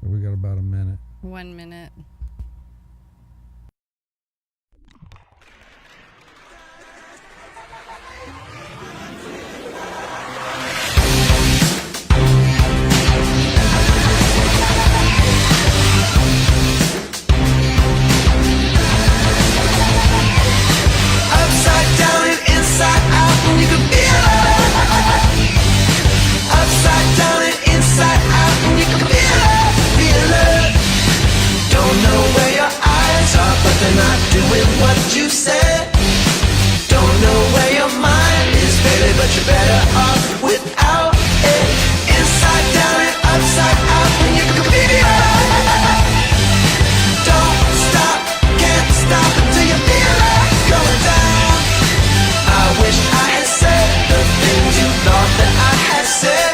So we got about a minute. 1 minute. Upside down and inside out, and you can feel it. Upside down and inside out, and you can feel it. Don't know where your eyes are, but they're not doing what you said. Don't know where your mind is, baby, but you're better off without it. Inside down and upside out, and you can feel it. Don't stop, can't stop until you feel it going down. I wish I had said the things you thought that I had said.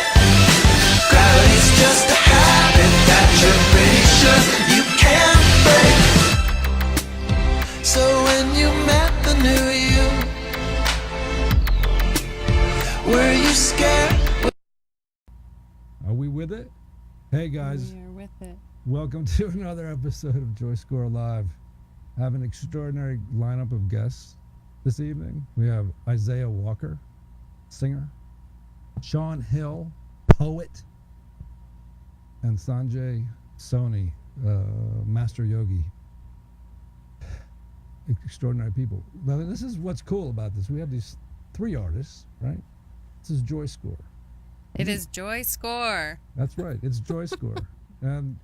Gravity's just a habit that you're pretty sure you can break. So when you met the new you, were you scared? Are we with it? Hey guys, We're with it. welcome to another episode of JoyScore Live. I have an extraordinary lineup of guests this evening. We have Isaiah Walker, singer, Sean Hill, poet, and Sanjay Soni, master yogi. Extraordinary people. Now, this is what's cool about this. We have these three artists, right? This is JoyScore. It is JoyScore. That's right. It's JoyScore. And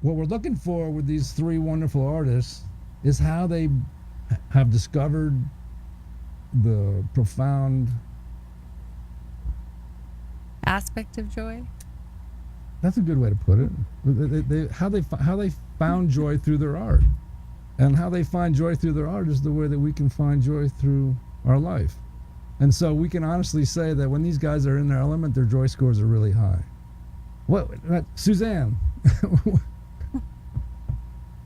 what we're looking for with these three wonderful artists is how they have discovered the profound Aspect of joy. That's a good way to put it. How they found joy through their art, and how they find joy through their art is the way that we can find joy through our life. And so we can honestly say that when these guys are in their element, their joy scores are really high. What, Suzanne?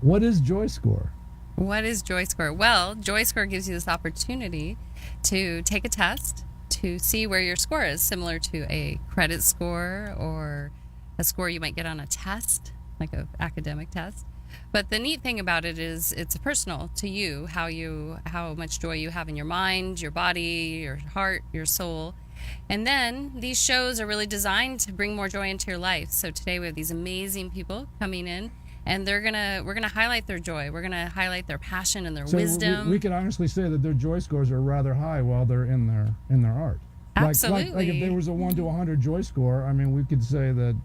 What is JoyScore? What is JoyScore? Well, JoyScore gives you this opportunity to take a test to see where your score is, similar to a credit score or a score you might get on a test, like an academic test. But the neat thing about it is it's personal to you, how much joy you have in your mind, your body, your heart, your soul. And then these shows are really designed to bring more joy into your life. So today we have these amazing people coming in, and we're gonna highlight their joy. We're gonna highlight their passion and their wisdom. We can honestly say that their joy scores are rather high while they're in their art. Absolutely. Like if there was a 1 to 100 joy score, I mean, we could say that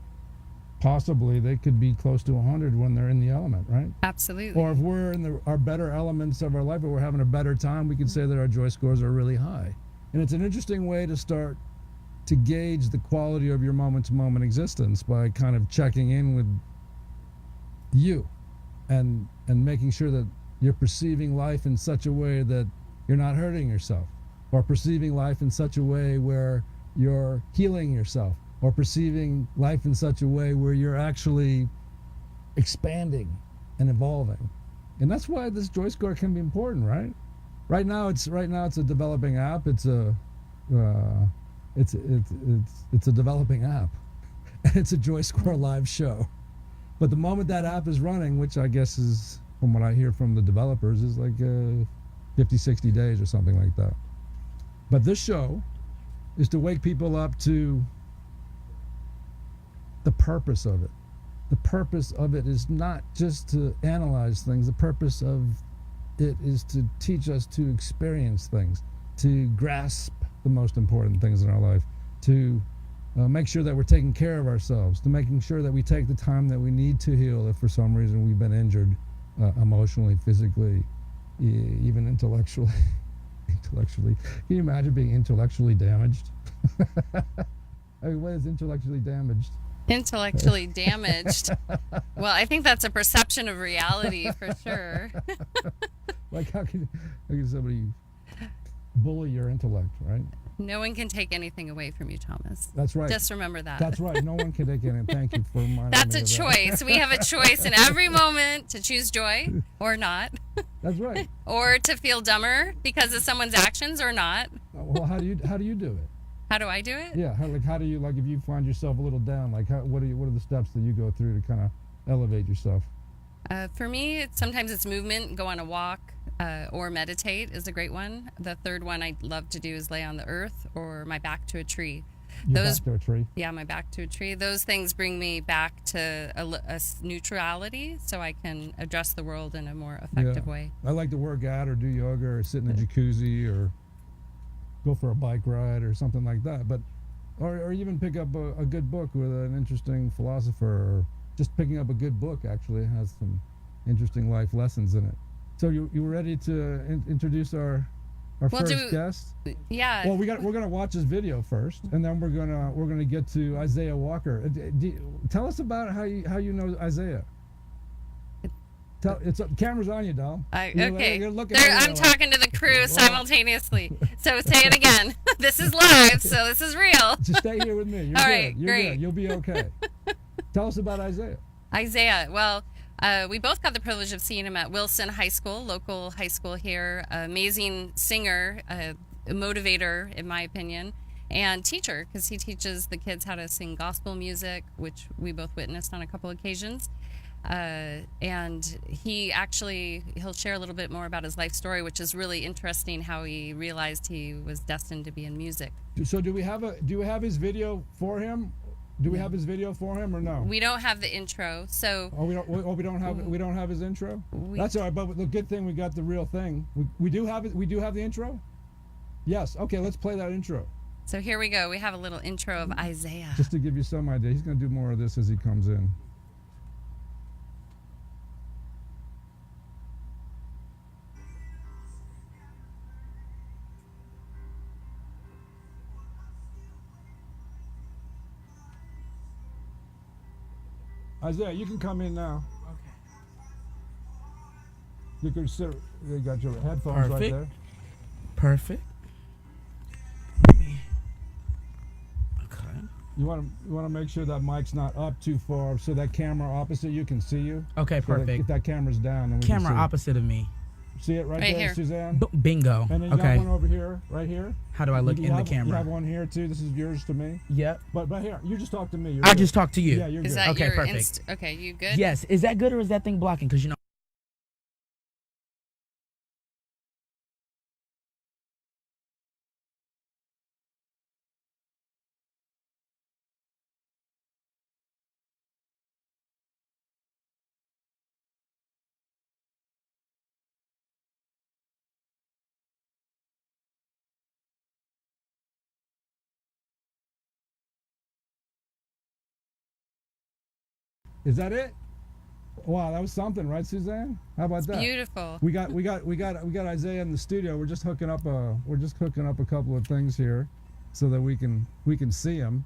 possibly they could be close to 100 when they're in the element, right? Absolutely. Or if we're in our better elements of our life, or we're having a better time, we could say that our joy scores are really high. And it's an interesting way to start to gauge the quality of your moment-to-moment existence by kind of checking in with you and making sure that you're perceiving life in such a way that you're not hurting yourself, or perceiving life in such a way where you're healing yourself, or perceiving life in such a way where you're actually expanding and evolving. And that's why this JoyScore can be important, right? Right now it's a developing app. It's a developing app. And it's a JoyScore live show. But the moment that app is running, which I guess is, from what I hear from the developers, is like 50, 60 days or something like that. But this show is to wake people up to the purpose of it. The purpose of it is not just to analyze things. The purpose of it is to teach us to experience things, to grasp the most important things in our life, to make sure that we're taking care of ourselves, to making sure that we take the time that we need to heal if for some reason we've been injured emotionally, physically, even intellectually. Can you imagine being intellectually damaged? I mean, what is intellectually damaged? Intellectually damaged. Well, I think that's a perception of reality for sure. Like how can somebody bully your intellect, right? No one can take anything away from you, Thomas. That's right. Just remember that. That's right. No one can take anything. Thank you for reminding That's me a of choice. That. We have a choice in every moment to choose joy or not. That's right. Or to feel dumber because of someone's actions or not. Well, how do you do it? How do I do it? Yeah, how do you, like, if you find yourself a little down, like what are the steps that you go through to kind of elevate yourself? For me, sometimes it's movement. Go on a walk or meditate is a great one. The third one I love to do is lay on the earth or my back to a tree. Your back to a tree? Yeah, my back to a tree. Those things bring me back to a neutrality so I can address the world in a more effective way. I like to work out or do yoga or sit in a jacuzzi or go for a bike ride or something like that. But or even pick up a good book with an interesting philosopher, or just picking up a good book actually has some interesting life lessons in it. So you ready to introduce our first guest? Yeah. Well, we're gonna watch this video first, and then we're gonna get to Isaiah Walker. Tell us about how you know Isaiah. Camera's on you, doll. Okay. You're looking I'm talking to the crew simultaneously. So say it again. This is live, so this is real. Just stay here with me. You're All good. right, You're great. good. You'll be okay. Tell us about Isaiah. Isaiah. Well, we both got the privilege of seeing him at Wilson High School, local high school here. Amazing singer, motivator, in my opinion, and teacher, because he teaches the kids how to sing gospel music, which we both witnessed on a couple occasions. And he'll share a little bit more about his life story, which is really interesting, how he realized he was destined to be in music. So do we have his video for him? Do we have his video for him or no? We don't have the intro, so we don't have his intro. That's all right. But the good thing, we got the real thing. We do have it. We do have the intro. Yes. Okay. Let's play that intro. So here we go. We have a little intro of Isaiah. Just to give you some idea, he's going to do more of this as he comes in. Isaiah, you can come in now. Okay. You can sit. You got your headphones right there. Perfect. Okay. You want to make sure that mic's not up too far, so that camera opposite you can see you. Okay, perfect. If that camera's down, then we Camera can see opposite of me. See it right there, here. Suzanne? Bingo. And then you got one over here, right here. How do I look in the camera? You have one here too. This is yours to me. Yep. But here, you just talk to me. I just talk to you. Yeah, you're Is good. that Okay, your perfect. Okay, you good? Yes. Is that good or is that thing blocking? Because you know. Is that it? Wow, that was something, right, Suzanne? How about that? Beautiful. We got Isaiah in the studio. We're just hooking up a couple of things here, so that we can see him.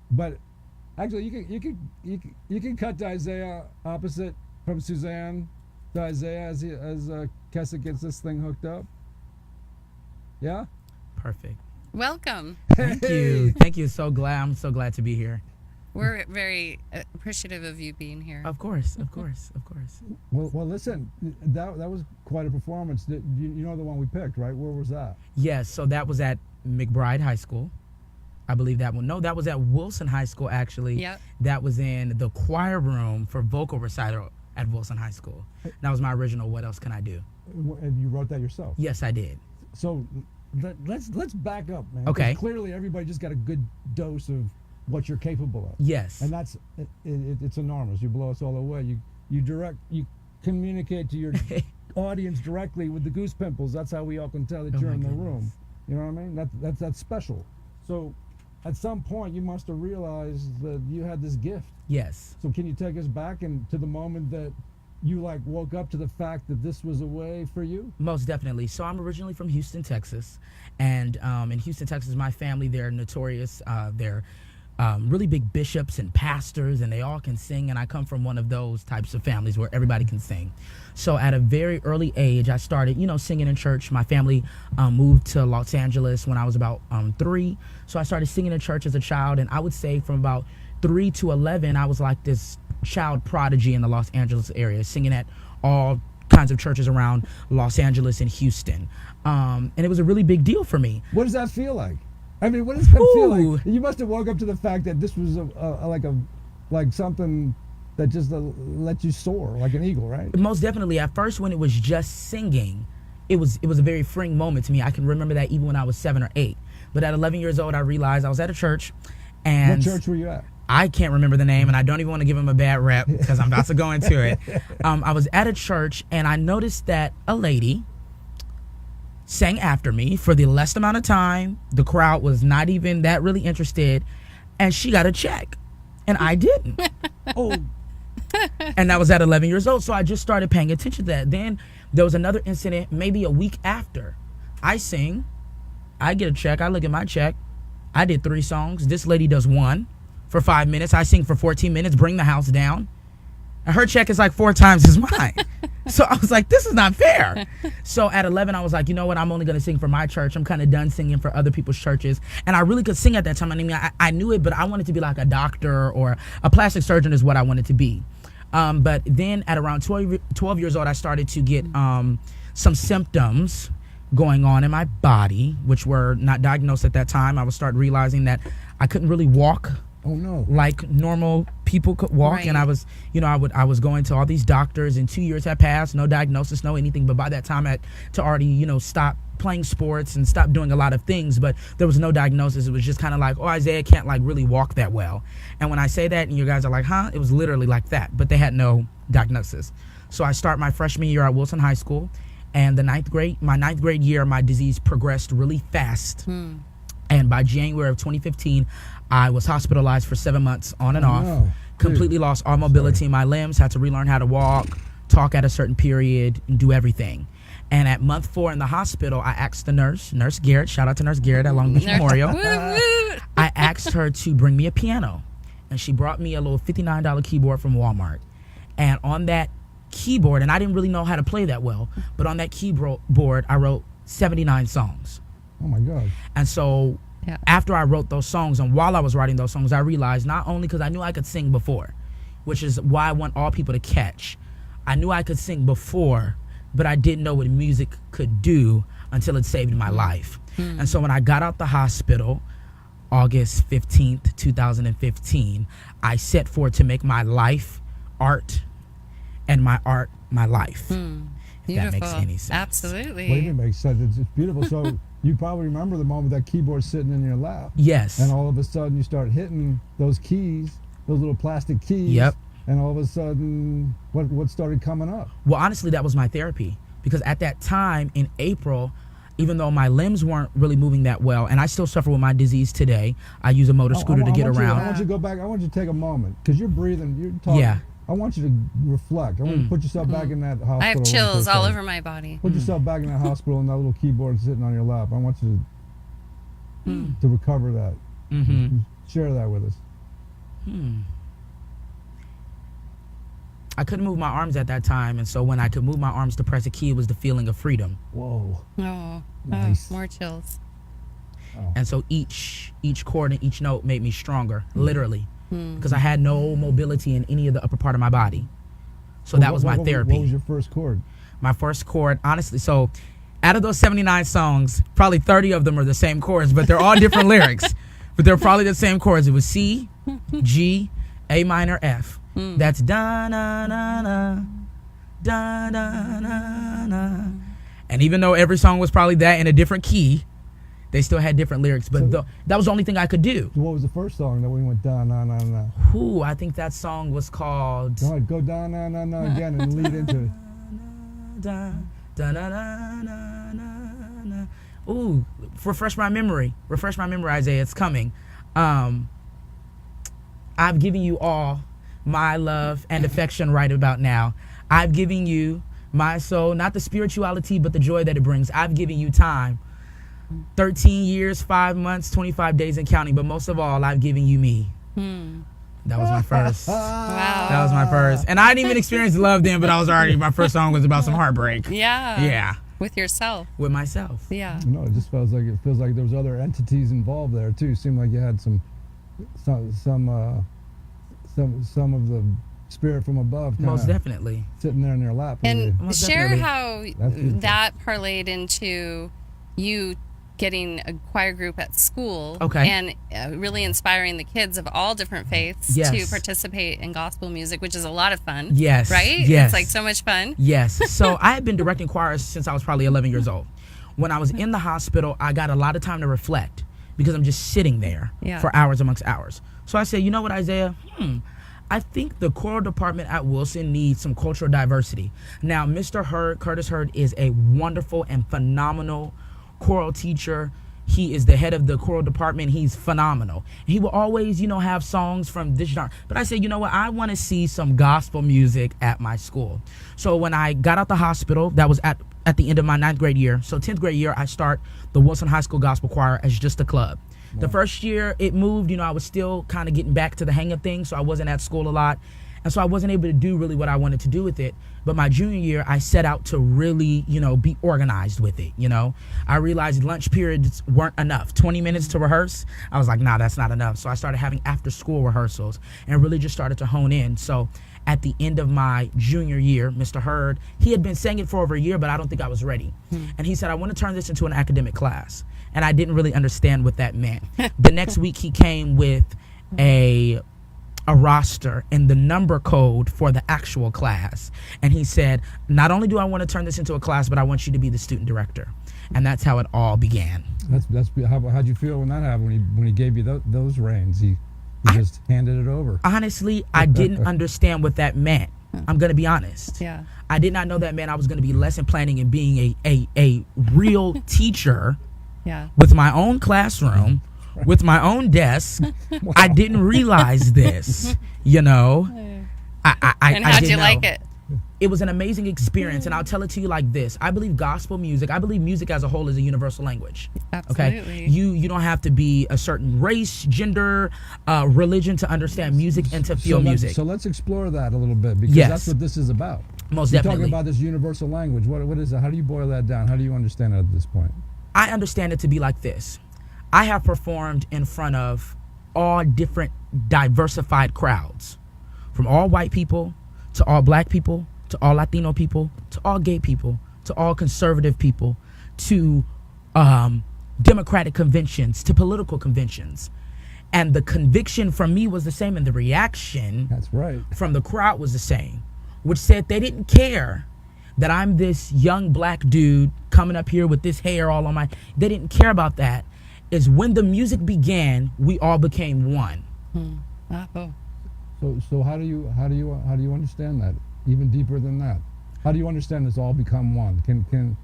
But actually, you can cut to Isaiah opposite from Suzanne to Isaiah as Kessa gets this thing hooked up. Yeah. Perfect. Welcome. Thank you. Thank you. I'm so glad to be here. We're very appreciative of you being here. Of course. Of course. Of course. Well, listen, that was quite a performance. You know the one we picked, right? Where was that? Yes. So that was at McBride High School. I believe that one. No, that was at Wilson High School, actually. Yep. That was in the choir room for vocal recital at Wilson High School. That was my original What Else Can I Do? And you wrote that yourself? Yes, I did. So let's back up, man. Okay. Clearly, everybody just got a good dose of what you're capable of. Yes. And that's it's enormous. You blow us all away. You communicate to your audience directly with the goose pimples. That's how we all can tell that you're in the room. You know what I mean? That's special. So at some point you must have realized that you had this gift. Yes. So can you take us back and to the moment that you woke up to the fact that this was a way for you? Most definitely. So I'm originally from Houston, Texas, and in Houston, Texas, my family, they're notorious. They're really big bishops and pastors, and they all can sing, and I come from one of those types of families where everybody can sing. So at a very early age, I started, singing in church. My family moved to Los Angeles when I was about 3, so I started singing in church as a child, and I would say from about 3 to 11, I was like this child prodigy in the Los Angeles area, singing at all kinds of churches around Los Angeles and Houston, and it was a really big deal for me. What does that feel like? I mean, what is that Ooh. feeling? You must have woke up to the fact that this was like something that just let you soar like an eagle, right? Most definitely. At first, when it was just singing, it was a very freeing moment to me. I can remember that even when I was 7 or 8. But at 11 years old, I realized I was at a church. And What church were you at? I can't remember the name, and I don't even want to give him a bad rep because I'm about to go into it. I was at a church, and I noticed that a lady sang after me for the less amount of time. The crowd was not even that really interested, and she got a check, and I didn't. Oh, And that was at 11 years old, so I just started paying attention to that. Then there was another incident maybe a week after. I sing, I get a check, I look at my check, I did 3 songs. This lady does 1 for 5 minutes. I sing for 14 minutes, bring the house down. And her check is like 4 times as mine. So I was like, this is not fair. So at 11, I was like, you know what? I'm only going to sing for my church. I'm kind of done singing for other people's churches. And I really could sing at that time. I mean, I knew it, but I wanted to be like a doctor or a plastic surgeon is what I wanted to be. But then at around 12 years old, I started to get some symptoms going on in my body, which were not diagnosed at that time. I was start realizing that I couldn't really walk. oh no. Like normal people could walk. Right. And I was, I was going to all these doctors, and 2 years had passed, no diagnosis, no anything. But by that time I had to already, stop playing sports and stop doing a lot of things, but there was no diagnosis. It was just kind of like, oh, Isaiah can't like really walk that well. And when I say that and you guys are like, huh, it was literally like that, but they had no diagnosis. So I start my freshman year at Wilson High School, and my ninth grade year, my disease progressed really fast. And by January of 2015, I was hospitalized for 7 months on and off. no. Completely lost all mobility in my limbs, had to relearn how to walk, talk at a certain period, and do everything. And at month 4 in the hospital, I asked the Nurse Garrett, shout out to Nurse Garrett at Long Beach Memorial. Woo, woo. I asked her to bring me a piano. And she brought me a little $59 keyboard from Walmart. And on that keyboard, and I didn't really know how to play that well, but on that keyboard, I wrote 79 songs. Oh my God. And so Yeah. after I wrote those songs, and while I was writing those songs, I realized not only because I knew I could sing before, which is why I want all people to catch. I knew I could sing before, but I didn't know what music could do until it saved my life. And so when I got out the hospital, August 15th, 2015, I set forth to make my life art and my art my life. If that makes any sense. Absolutely. What do you mean makes sense? It's beautiful. So you probably remember the moment that keyboard's sitting in your lap. Yes. And all of a sudden you start hitting those keys, those little plastic keys. Yep. And all of a sudden, what started coming up? Well, honestly, that was my therapy, because at that time in April, even though my limbs weren't really moving that well, and I still suffer with my disease today, I use a motor scooter to get around. I want you to go back. I want you to take a moment, because you're breathing. You're talking. Yeah. I want you to reflect. I want you to put yourself back in that hospital. I have chills all over my body. Put yourself back in that hospital and that little keyboard sitting on your lap. I want you to recover that. Share that with us. I couldn't move my arms at that time, and so when I could move my arms to press a key, it was the feeling of freedom. Whoa. Oh, Nice. more chills. And so each chord and each note made me stronger, literally, because I had no mobility in any of the upper part of my body. So that was my therapy. What was your first chord? My first chord, honestly, so out of those 79 songs, probably 30 of them are the same chords, but they're all different lyrics. But they're probably the same chords. It was C, G, A minor, F. That's da na na na, da da na na. And even though every song was probably that in a different key, they still had different lyrics. But that was the only thing I could do. So what was the first song that we went da na na na? Ooh, I think that song was called Go ahead, go da na na na again and lead into it. da da na na na na na. Ooh, refresh my memory, Isaiah. It's coming. I've given you all my love and affection right about now. I've given you my soul, not the spirituality, but the joy that it brings. I've given you time. 13 years, 5 months, 25 days and counting, but most of all, I've given you me. That was my first. Wow. That was my first. And I didn't even experience love then, but my first song was about some heartbreak. Yeah. Yeah. With yourself. With myself. Yeah. No, it just feels like there was other entities involved there too. Seemed like you had some of the spirit from above. Most definitely. Sitting there in your lap. And Most share definitely. how That's beautiful. that parlayed into you getting a choir group at school, Okay. and really inspiring the kids of all different faiths Yes. to participate in gospel music, which is a lot of fun. Yes. Right? Yes. It's like so much fun. Yes. So I had been directing choirs since I was probably 11 years old. When I was in the hospital, I got a lot of time to reflect because I'm just sitting there Yeah. for hours amongst hours. So I said, you know what, Isaiah? I think the choral department at Wilson needs some cultural diversity. Now, Mr. Hurd, Curtis Hurd, is a wonderful and phenomenal choral teacher. He is the head of the choral department. He's phenomenal. He will always, have songs from this genre. But I said, you know what? I want to see some gospel music at my school. So when I got out the hospital, that was at the end of my 9th grade year. So 10th grade year, I start the Wilson High School Gospel Choir as just a club. The first year it moved, I was still kind of getting back to the hang of things, so I wasn't at school a lot. And so I wasn't able to do really what I wanted to do with it. But my junior year, I set out to really, be organized with it, I realized lunch periods weren't enough. 20 minutes to rehearse, I was like, nah, that's not enough. So I started having after-school rehearsals and really just started to hone in. So at the end of my junior year, Mr. Hurd, he had been saying it for over a year, but I don't think I was ready. And he said, I want to turn this into an academic class. And I didn't really understand what that meant. The next week, he came with a roster and the number code for the actual class. And he said, not only do I want to turn this into a class, but I want you to be the student director. And that's how it all began. How'd you feel when that happened? When he gave you those reins, he just handed it over. Honestly, I didn't understand what that meant. I'm going to be honest. Yeah. I did not know that meant I was going to be lesson planning and being a real teacher. Yeah. With my own classroom, with my own desk. Wow. I didn't realize this, And I how'd didn't you know. like it? It was an amazing experience, and I'll tell it to you like this. I believe gospel music, I believe music as a whole is a universal language. Absolutely. Okay? You don't have to be a certain race, gender, religion to understand music and to feel music. So let's explore that a little bit, because Yes. that's what this is about. Most You're definitely. talking about this universal language. What is it? How do you boil that down? How do you understand it at this point? I understand it to be like this. I have performed in front of all different diversified crowds, from all white people to all black people to all Latino people to all gay people to all conservative people to democratic conventions to political conventions. And the conviction from me was the same, and the reaction That's right. from the crowd was the same, which said they didn't care that I'm this young black dude coming up here with this hair all on my. They didn't care about that. Is when the music began, we all became one. Oh. So how do you understand that? Even deeper than that, how do you understand this all become one? Can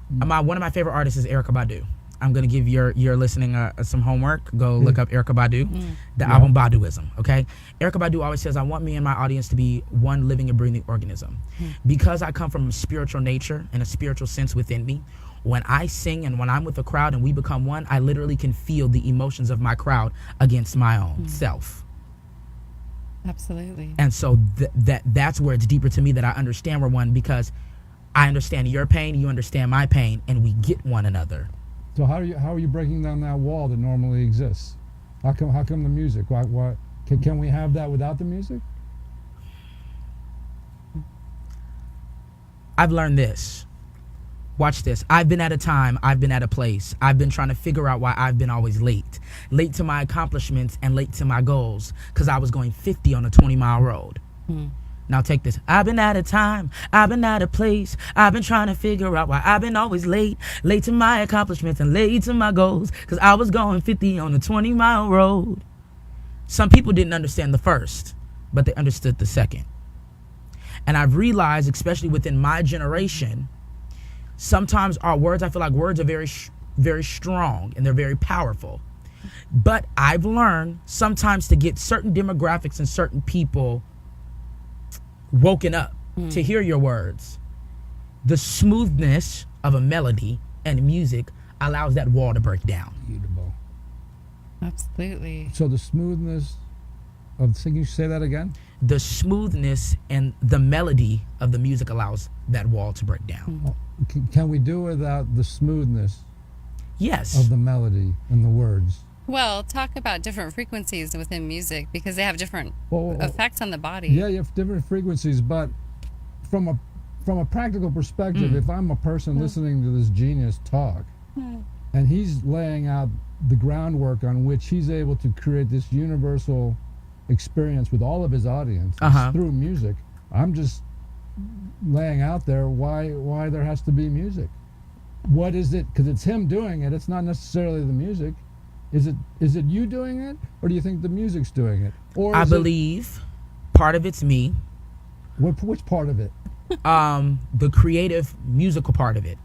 One of my favorite artists is Erykah Badu. I'm gonna give your listening some homework. Go look up Erykah Badu, the album Baduism. Okay, Erykah Badu always says, "I want me and my audience to be one living and breathing organism," because I come from a spiritual nature and a spiritual sense within me. When I sing and when I'm with a crowd and we become one, I literally can feel the emotions of my crowd against my own self. Absolutely. And so that's where it's deeper to me, that I understand we're one, because I understand your pain, you understand my pain, and we get one another. So how are you breaking down that wall that normally exists? How come the music? Why can we have that without the music? I've learned this. Watch this. I've been at a time, I've been at a place, I've been trying to figure out why I've been always late. Late to my accomplishments and late to my goals, because I was going 50 on a 20-mile road. Now take this. I've been at a time, I've been at a place, I've been trying to figure out why I've been always late. Late to my accomplishments and late to my goals, because I was going 50 on a 20-mile road. Some people didn't understand the first, but they understood the second. And I've realized, especially within my generation, sometimes our words, I feel like words are very, very strong and they're very powerful. But I've learned sometimes to get certain demographics and certain people woken up to hear your words. The smoothness of a melody and music allows that wall to break down. Beautiful. Absolutely. So the smoothness of singing, say that again? The smoothness and the melody of the music allows that wall to break down. Can we do without the smoothness Yes. of the melody and the words? Well, talk about different frequencies within music, because they have different effects on the body. Yeah, you have different frequencies, but from a practical perspective, if I'm a person listening to this genius talk, and he's laying out the groundwork on which he's able to create this universal experience with all of his audience through music. I'm just laying out there why there has to be music. What is it? Because it's him doing it. It's not necessarily the music. Is it you doing it, or do you think the music's doing it? Or I believe part of it's me. Which part of it? The creative musical part of it.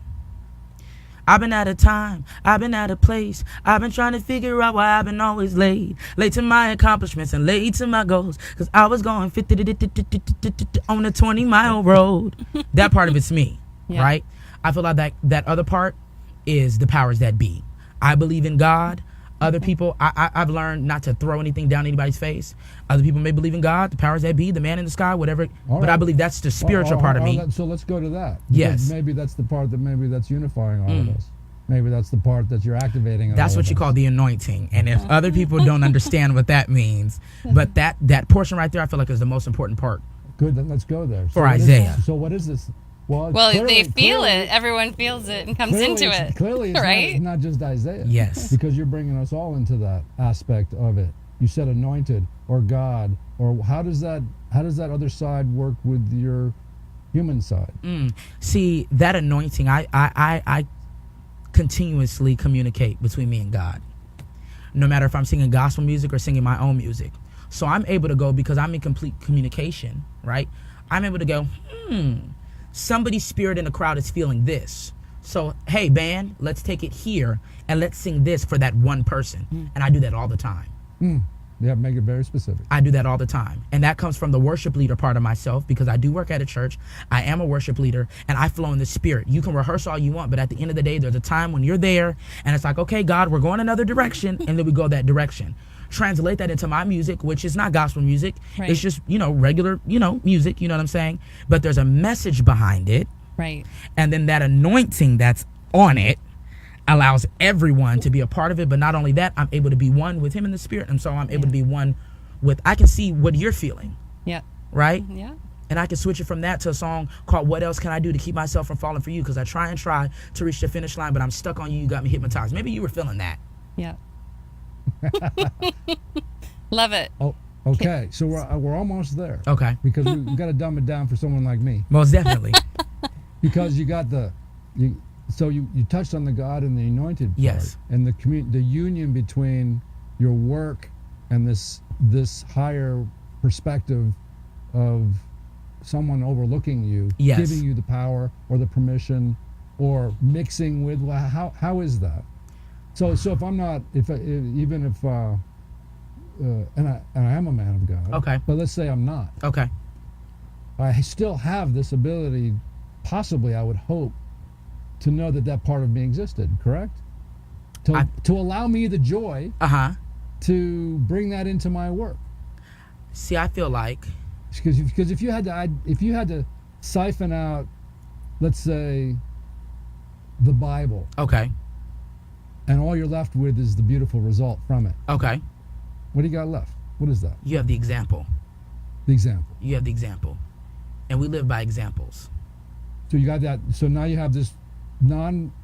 I've been out of time, I've been out of place, I've been trying to figure out why I've been always late to my accomplishments and late to my goals, cause I was going 50 on a 20-mile road. That part of it's me, right? I feel like that other part is the powers that be. I believe in God. Other people, I've learned not to throw anything down anybody's face. Other people may believe in God, the powers that be, the man in the sky, whatever. But I believe that's the spiritual part of me. So let's go to that. Yes. Maybe that's the part that's unifying all of us. Maybe that's the part that you're activating. That's what you call the anointing. And if other people don't understand what that means, but that portion right there, I feel like is the most important part. Good, then let's go there. For Isaiah. So what is this? Well, they feel it. Everyone feels it and comes into it. Clearly, it's right? not just Isaiah. Yes. Because you're bringing us all into that aspect of it. You said anointed or God, or how does that other side work with your human side? See, that anointing, I continuously communicate between me and God. No matter if I'm singing gospel music or singing my own music. So I'm able to go, because I'm in complete communication, right? I'm able to go, somebody's spirit in the crowd is feeling this. So, hey, band, let's take it here and let's sing this for that one person. And I do that all the time. Yeah, make it very specific. I do that all the time. And that comes from the worship leader part of myself, because I do work at a church. I am a worship leader, and I flow in the spirit. You can rehearse all you want, but at the end of the day, there's a time when you're there, and it's like, okay, God, we're going another direction, and then we go that direction. Translate that into my music, which is not gospel music. Right. It's just, regular, music, you know what I'm saying? But there's a message behind it. Right. And then that anointing that's on it allows everyone to be a part of it. But not only that, I'm able to be one with him in the spirit. And so I'm able to be one with, I can see what you're feeling. Yeah. Right? Yeah. And I can switch it from that to a song called What Else Can I Do to Keep Myself from Falling for You? Because I try to reach the finish line, but I'm stuck on you. You got me hypnotized. Maybe you were feeling that. Yeah. Love it. Oh, okay. So we're almost there. Okay. Because we've got to dumb it down for someone like me. Most definitely. Because you got you touched on the God and the anointed part. Yes. And the union between your work and this higher perspective of someone overlooking you, yes, giving you the power or the permission, or mixing with, how is that? So if I'm not, and I am a man of God. Okay. But let's say I'm not. Okay. I still have this ability, possibly I would hope, to know that part of me existed. Correct? To allow me the joy. To bring that into my work. See, I feel like, because if you had to siphon out, let's say, the Bible. Okay. And all you're left with is the beautiful result from it. Okay. What do you got left? What is that? You have the example. The example. You have the example. And we live by examples. So you got that. So now you have this non-dogma,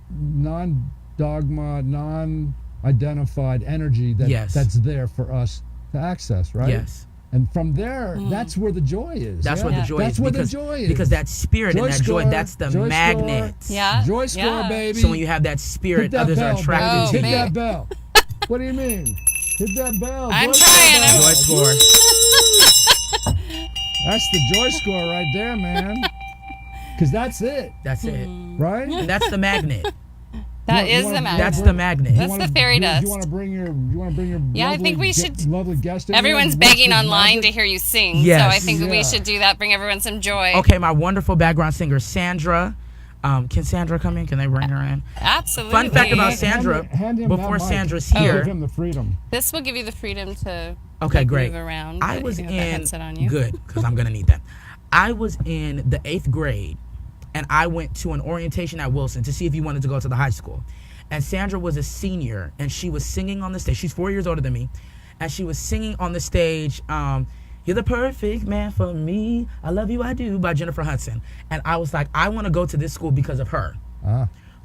non-identified energy that's there for us to access, right? Yes. And from there, that's where the joy is. That's where the joy is. That's where the joy is. Because that spirit and that joy, that's the magnet. Yeah. JoyScore, baby. So when you have that spirit, others are attracted to Hit you. that bell. What do you mean? Hit that bell. I'm trying. JoyScore. That's the JoyScore right there, man. Because that's it. That's it. Right? And that's the magnet. That is the magnet. That's the magnet. That's the fairy dust. You want to bring your I think we should. Lovely guest in Everyone's here? begging online to hear you sing. Yes. So I think we should do that. Bring everyone some joy. Okay, my wonderful background singer, Sandra. Can Sandra come in? Can they bring her in? Absolutely. Fun fact about Sandra, hand him before that mic. Sandra's here. Give him the freedom. This will give you the freedom to great. move around. I was you have the in, headset on you. good, because I'm going to need that. I was in the 8th grade, and I went to an orientation at Wilson to see if you wanted to go to the high school. And Sandra was a senior, and she was singing on the stage. She's 4 years older than me. And she was singing on the stage, You're the Perfect Man for Me, I Love You, I Do, by Jennifer Hudson. And I was like, I want to go to this school because of her.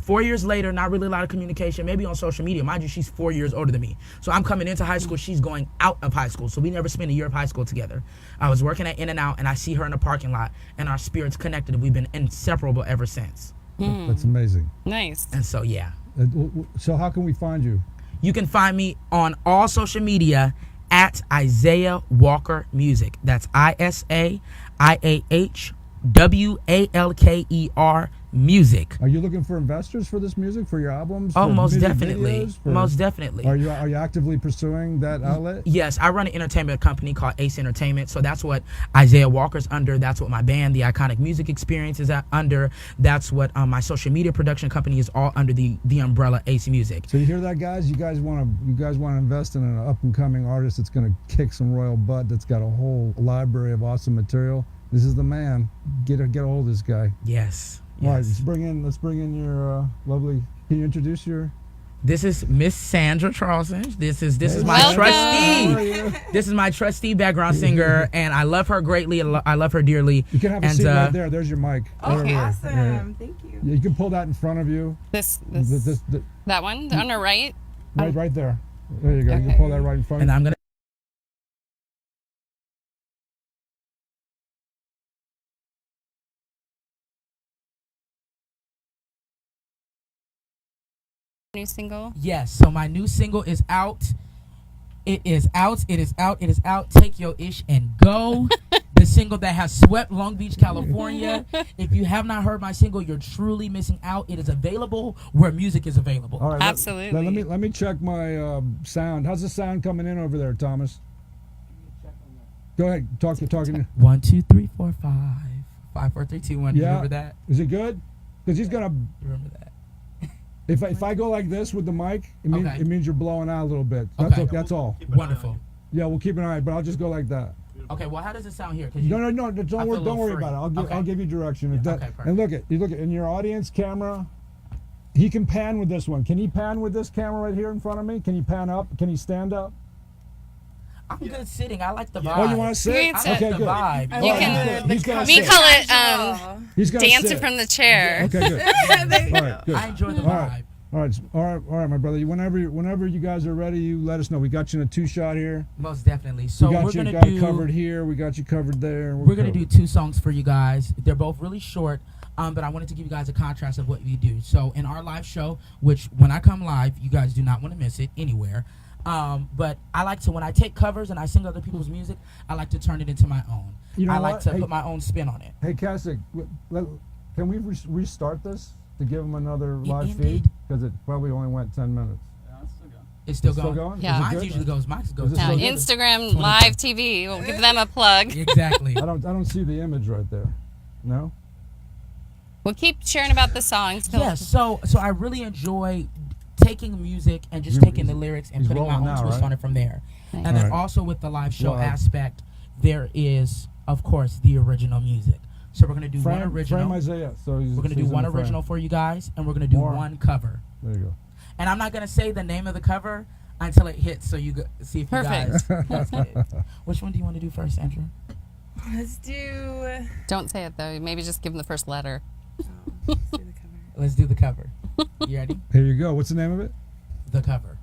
4 years later, not really a lot of communication, maybe on social media. Mind you, she's 4 years older than me. So I'm coming into high school, she's going out of high school. So we never spent a year of high school together. I was working at In-N-Out, and I see her in the parking lot, and our spirits connected, and we've been inseparable ever since. That's amazing. Nice. And so, yeah. So how can we find you? You can find me on all social media at Isaiah Walker Music. That's ISAIAHWALKER Music. Are you looking for investors for this music, for your albums? Oh, for most music definitely. videos, Most definitely. Are you actively pursuing that outlet? Yes, I run an entertainment company called Ace Entertainment. So that's what Isaiah Walker's under. That's what my band, The Iconic Music Experience, is under. That's what my social media production company is all under the umbrella Ace Music. So you hear that, guys? You guys want to invest in an up and coming artist that's going to kick some royal butt, that's got a whole library of awesome material. This is the man. Get a hold of this guy. Yes. All right, let's bring in your lovely. Can you introduce your? This is Miss Sandra Charleston. This is my Welcome. trustee. This is my trustee background singer, and I love her greatly. I love her dearly. You can have a seat right there. There's your mic. Okay, Right awesome. there. Thank you. Yeah, you can pull that in front of you. That one on the right. Right there. There you go. You can pull that right in front of And you. I'm gonna. New single. Yes. So my new single is out. It is out. It is out. It is out. Take your ish and go. The single that has swept Long Beach, California. If you have not heard my single, you're truly missing out. It is available where music is available. All right, Absolutely. Let me check my sound. How's the sound coming in over there, Thomas? Go ahead. Talking. 1, 2, 3, 4, 5. 5, 4, 3, 2, 1. You Yeah. remember that? Is it good? Because he's gonna. You remember that? If I go like this with the mic, Okay. it means you're blowing out a little bit. That's all. Wonderful. Yeah, we'll keep an eye, but I'll just go like that. Okay. Well, how does it sound here? 'Cause No, I don't feel a little worry free. about it. Okay. I'll give you direction. Yeah, okay, perfect. And look at in your audience camera. He can pan with this one. Can he pan with this camera right here in front of me? Can he pan up? Can he stand up? I'm good sitting. I like the vibe. Oh, you want to sit? You can sit. Okay, the good. vibe. You All can- right, he's gonna We sit. call it He's gonna dancing sit. from the chair. Okay, good. There you All go. right, good. I enjoy the All vibe. right. All right, my brother. Whenever you guys are ready, you let us know. We got you in a 2-shot here. Most definitely. So we got we're you gonna guy do. covered here. We got you covered there. We're gonna do 2 songs for you guys. They're both really short, but I wanted to give you guys a contrast of what we do. So in our live show, which when I come live, you guys do not want to miss it anywhere. But I like to, when I take covers and I sing other people's music, I like to turn it into my own. You know I like what? to Hey- put my own spin on it. Hey, Kasich, can we restart this to give them another live Indeed. feed? Because it probably only went 10 minutes. It's still It's still going. going? Yeah. Is it Mine good? usually goes. Mine goes. Is it Now, still down. good? Instagram 20. live TV. We'll give them a plug. Exactly. I don't see the image right there. No? We'll keep sharing about the songs. Yeah. So I really enjoy taking music and just He's- taking the lyrics and he's putting my rolling own now, twist right? on it from there. Nice. And then Alright. also with the live show Well, aspect, there is of course the original music. So we're gonna do one original. Frame Isaiah. So We're gonna do he's in one the frame. original for you guys, and we're gonna do More. one cover. There you go. And I'm not gonna say the name of the cover until it hits, so you see if Perfect. you guys. Which one do you want to do first, Andrew? Let's do. Don't say it though. Maybe just give them the first letter. Let's do the cover. Let's do the cover. You ready? Here you go. What's the name of it? The cover.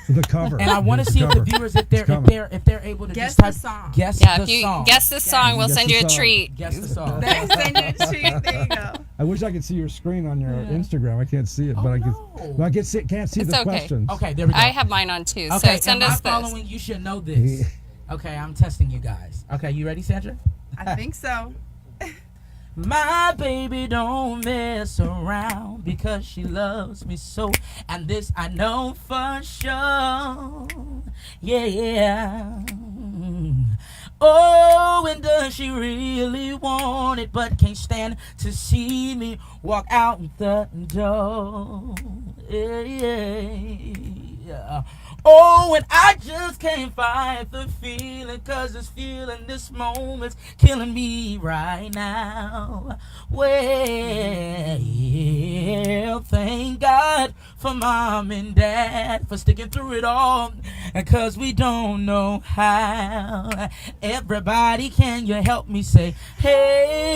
The cover. And I want to It's see the if the cover. viewers, if coming. they're able to Guess just type the song. guess Yeah, the if you song. guess the song, we'll Guess send the you a song. treat. Guess the song. Then send you a treat. There you go. I wish I could see your screen on your Instagram. I can't see it, but I can. no. But I can't see It's the okay. questions. Okay, there we go. I have mine on too. Okay, So send am us I this. following? You should know this. Okay, I'm testing you guys. Okay, you ready, Sandra? I think so. My baby don't mess around because she loves me so, and this I know for sure. Yeah. Oh, and does she really want it, but can't stand to see me walk out the door? Yeah. Oh, and I just can't fight the feeling, 'cause this feeling, this moment's killing me right now. Well, thank God for mom and dad for sticking through it all, 'cause we don't know how. Everybody, can you help me say, hey,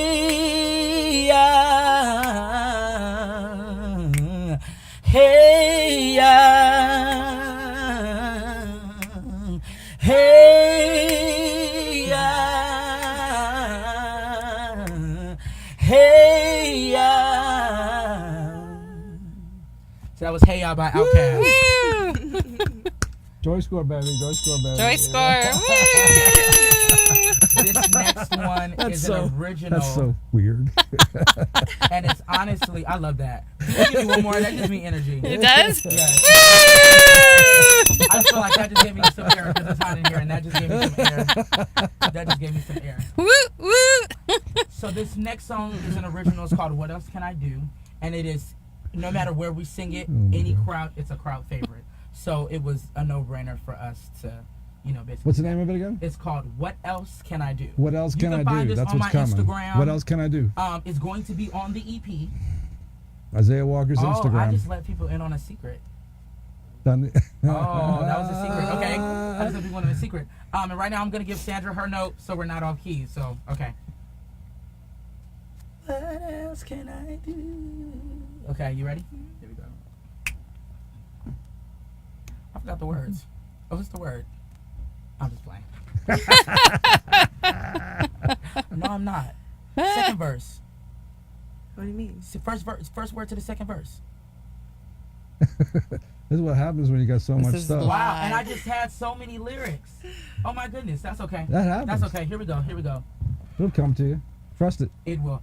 Hey Ya. So that was Hey Ya by Outkast. Woo! JoyScore, baby. JoyScore, baby. JoyScore. Woo! This next one is an original. That's so weird. And it's honestly, I love that. Give me one more. That gives me energy. It does? Yes. Woo! I feel like that just gave me some air because it's hot in here, and that just gave me some air. That just gave me some air. Woo! Woo! So this next song is an original. It's called "What Else Can I Do," and it is, no matter where we sing it, any crowd, it's a crowd favorite. So it was a no-brainer for us to, basically. What's the name of it again? It's called "What Else Can I Do." What else can I find do? this That's on what's my coming. Instagram. What else can I do? It's going to be on the EP. Isaiah Walker's I Instagram. just let people in on a secret. Done. Oh, that was a secret. Okay, I just let people in on a secret. And right now I'm gonna give Sandra her note, so we're not off key. So okay. What else can I do? Okay, you ready? Here we go. I forgot the words. Oh, what's the word? I'm just playing. No, I'm not. Second verse. What do you mean? First verse. First word to the second verse. This is what happens when you got so This much is stuff. live. Wow, and I just had so many lyrics. Oh my goodness, that's okay. That happens. That's okay. Here we go. Here we go. It'll come to you. Trust it. It will.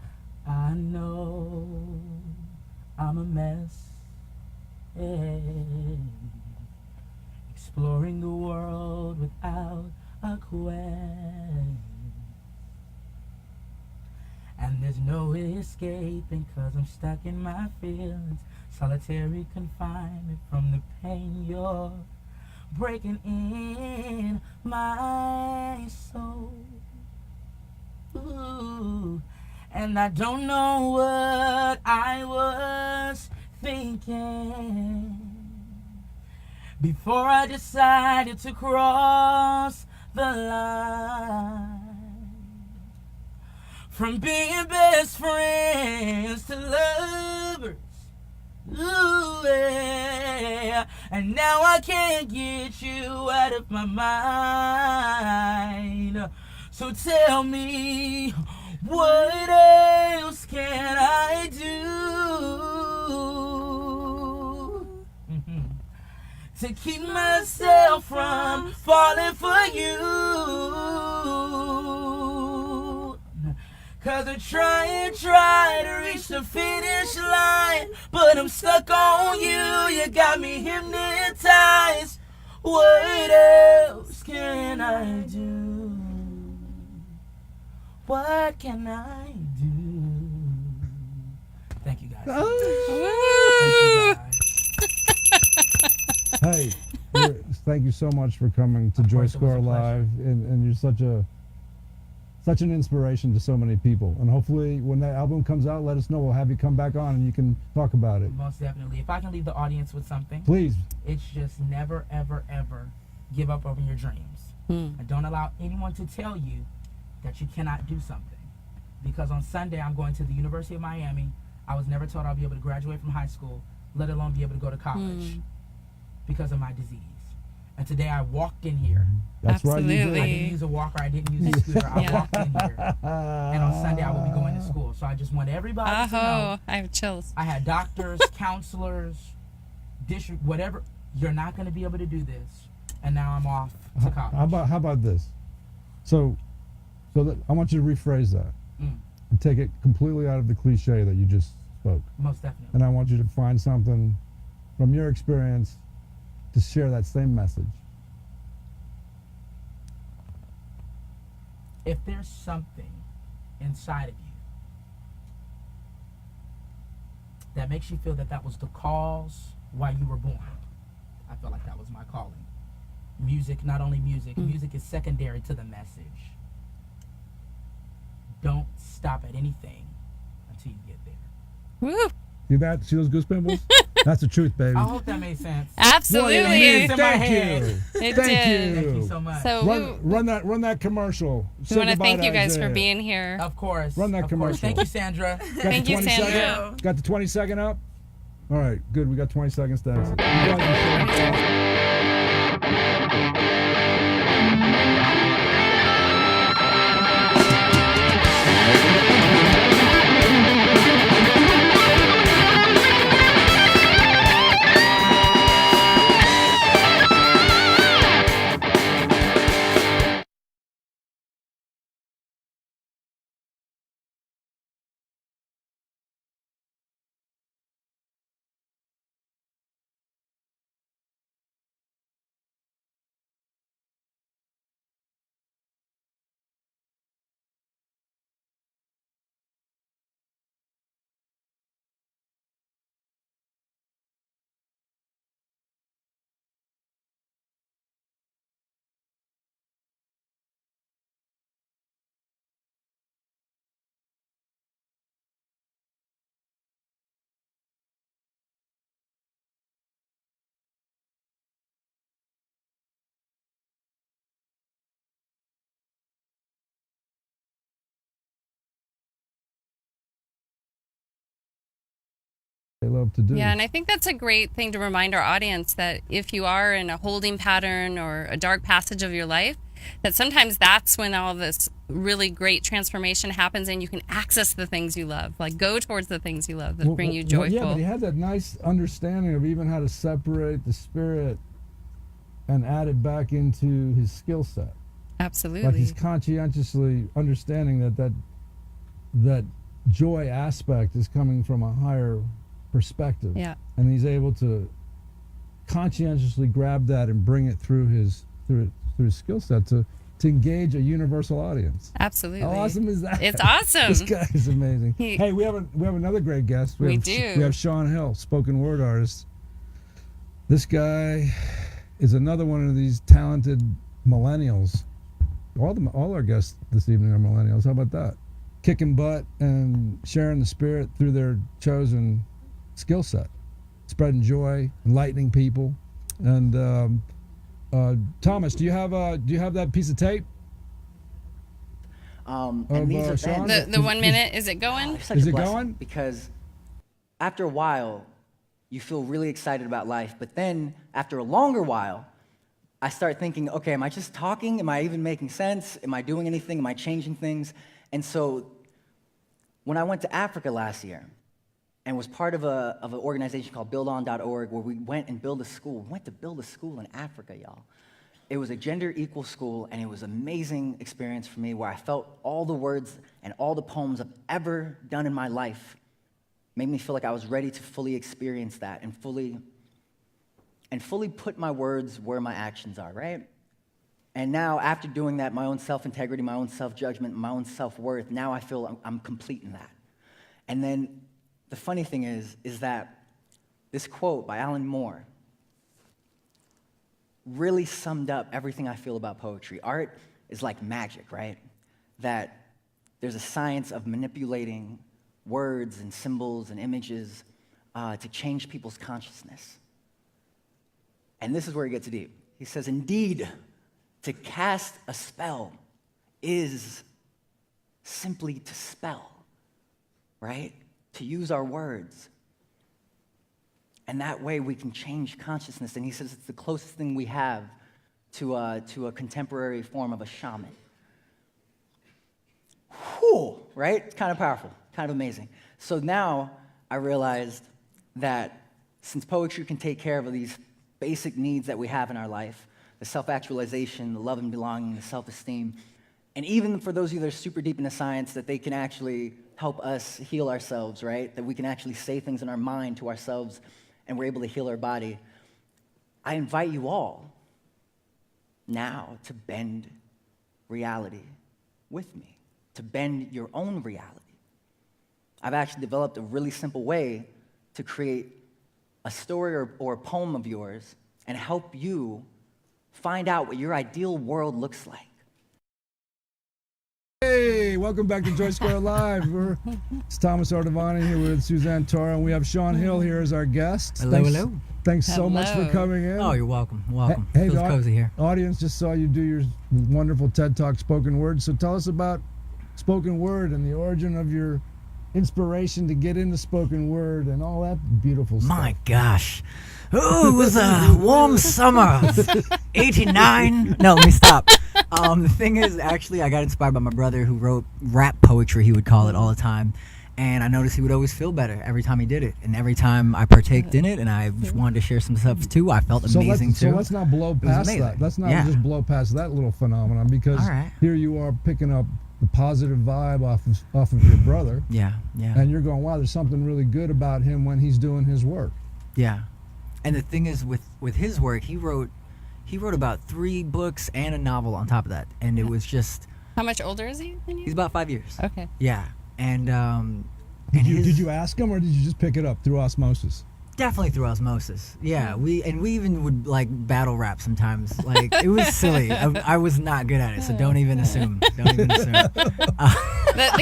I know I'm a mess. Hey. Exploring the world without a quest. And there's no escaping 'cause I'm stuck in my feelings. Solitary confinement from the pain you're breaking in my soul. Ooh. And I don't know what I was thinking before I decided to cross the line. From being best friends to lovers. Ooh, yeah. And now I can't get you out of my mind. So tell me, what else can I do to keep myself from falling for you? 'Cause I try and try to reach the finish line, but I'm stuck on you. You got me hypnotized. What else can I do? What can I do? Thank you guys. Oh. Thank you guys. Hey, thank you so much for coming to Of course, it was JoyScore a pleasure. Live, and you're such an inspiration to so many people. And hopefully, when that album comes out, let us know. We'll have you come back on and you can talk about it. Most definitely. If I can leave the audience with something, Please. it's just never, ever, ever give up on your dreams. And don't allow anyone to tell you that you cannot do something. Because on Sunday, I'm going to the University of Miami. I was never told I'll be able to graduate from high school, let alone be able to go to college because of my disease. And today I walked in here. That's right. You Absolutely. I did. didn't use a walker. I didn't use a scooter. I walked in here. And on Sunday, I will be going to school. So I just want everybody to know. Oh, I have chills. I had doctors, counselors, district, whatever. You're not going to be able to do this. And now I'm off to college. How about this? So that I want you to rephrase that and take it completely out of the cliche that you just spoke. Most definitely. And I want you to find something from your experience to share that same message. If there's something inside of you that makes you feel that that was the cause why you were born, I felt like that was my calling. Music, not only music, music is secondary to the message. Don't stop at anything until you get there. Woo! See that? See those goose pimples? That's the truth, baby. I hope that made sense. Absolutely. in my Thank head. you. It Thank did. you. Thank you so much. So Run that commercial. we Say want to goodbye thank you guys for Isaiah. being here. Of course. Run that of commercial. course. Thank you, Sandra. Got Thank the you, 20 Sandra. second? Got the 20 second up? All right, good. We got 20 seconds to exit. they love to do. Yeah, and I think that's a great thing to remind our audience that if you are in a holding pattern or a dark passage of your life, that sometimes that's when all this really great transformation happens and you can access the things you love. Like go towards the things you love that bring you joyful. Yeah, but he had that nice understanding of even how to separate the spirit and add it back into his skill set. Absolutely. Like he's conscientiously understanding that joy aspect is coming from a higher perspective. Yeah. And he's able to conscientiously grab that and bring it through his skill set to engage a universal audience. Absolutely. How awesome is that? It's awesome. This guy is amazing. Hey, we have another great guest. We have Sean Hill, spoken word artist. This guy is another one of these talented millennials. All our guests this evening are millennials. How about that? Kicking butt and sharing the spirit through their chosen skill set, spreading joy, enlightening people. And Thomas, do you have that piece of tape? And these events, Sean? The 1 minute, is it going? such Is a it blessing going? because after a while, you feel really excited about life. But then after a longer while, I start thinking, okay, am I just talking? Am I even making sense? Am I doing anything? Am I changing things? And so when I went to Africa last year and was part of an organization called buildon.org where we went and built a school. We went to build a school in Africa, y'all. It was a gender equal school, and it was an amazing experience for me where I felt all the words and all the poems I've ever done in my life made me feel like I was ready to fully experience that and fully put my words where my actions are, right? And now, after doing that, my own self-integrity, my own self-judgment, my own self-worth, now I feel I'm complete in that. And then the funny thing is that this quote by Alan Moore really summed up everything I feel about poetry. Art is like magic, right? That there's a science of manipulating words and symbols and images to change people's consciousness. And this is where it gets deep. He says, indeed, to cast a spell is simply to spell, right? To use our words. And that way we can change consciousness. And he says it's the closest thing we have to a contemporary form of a shaman. Whew, right? It's kind of powerful, kind of amazing. So now I realized that since poetry can take care of these basic needs that we have in our life, the self-actualization, the love and belonging, the self-esteem, and even for those of you that are super deep into science, that they can actually help us heal ourselves, right? That we can actually say things in our mind to ourselves and we're able to heal our body. I invite you all now to bend reality with me, to bend your own reality. I've actually developed a really simple way to create a story or a poem of yours and help you find out what your ideal world looks like. Hey, welcome back to JoyScore Live. It's Thomas Ardavany here with Suzanne Toro, and we have Sean Hill here as our guest. Hello. Thanks so much for coming in. Oh, you're welcome. Welcome. Hey, Feels cozy here. Audience just saw you do your wonderful TED Talk spoken word. So tell us about spoken word and the origin of your inspiration to get into spoken word and all that beautiful stuff. My gosh. Oh, it was a warm summer. 89. No, let me stop. The thing is, actually, I got inspired by my brother who wrote rap poetry, he would call it, all the time. And I noticed he would always feel better every time he did it. And every time I partaked in it and I just wanted to share some stuff too, I felt amazing too. So let's not blow past that. Let's not just blow past that little phenomenon, because here you are picking up the positive vibe off of your brother. Yeah. And you're going, wow, there's something really good about him when he's doing his work. Yeah. And the thing is, with his work, he wrote about 3 books and a novel on top of that. And it was just... How much older is he than you? He's about 5 years. Okay. Yeah. And did you ask him, or did you just pick it up through osmosis? Definitely through osmosis. Yeah, we even would like battle rap sometimes. Like, it was silly. I was not good at it, so don't even assume. The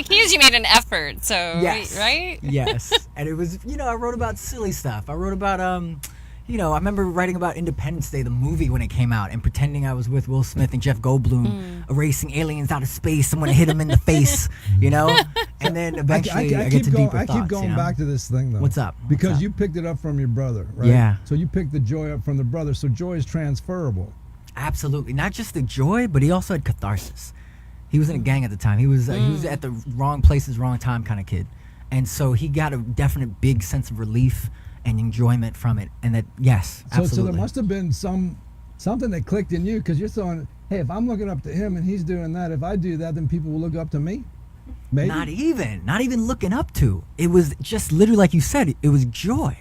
key is you made an effort. So yes, right? Yes, and it was, I wrote about silly stuff. I wrote about you know, I remember writing about Independence Day, the movie, when it came out, and pretending I was with Will Smith and Jeff Goldblum erasing aliens out of space. Someone hit him in the face, you know? And then eventually I get to deeper thoughts. I keep going back to this thing, though. What's up? Because you picked it up from your brother, right? Yeah. So you picked the joy up from the brother. So joy is transferable. Absolutely. Not just the joy, but he also had catharsis. He was in a gang at the time. He was at the wrong places, wrong time kind of kid. And so he got a definite big sense of relief and enjoyment from it. And that, yes, absolutely. So there must have been something that clicked in you, because you're saying, hey, if I'm looking up to him and he's doing that, if I do that, then people will look up to me? Maybe? Not even looking up to. It was just literally like you said, it was joy.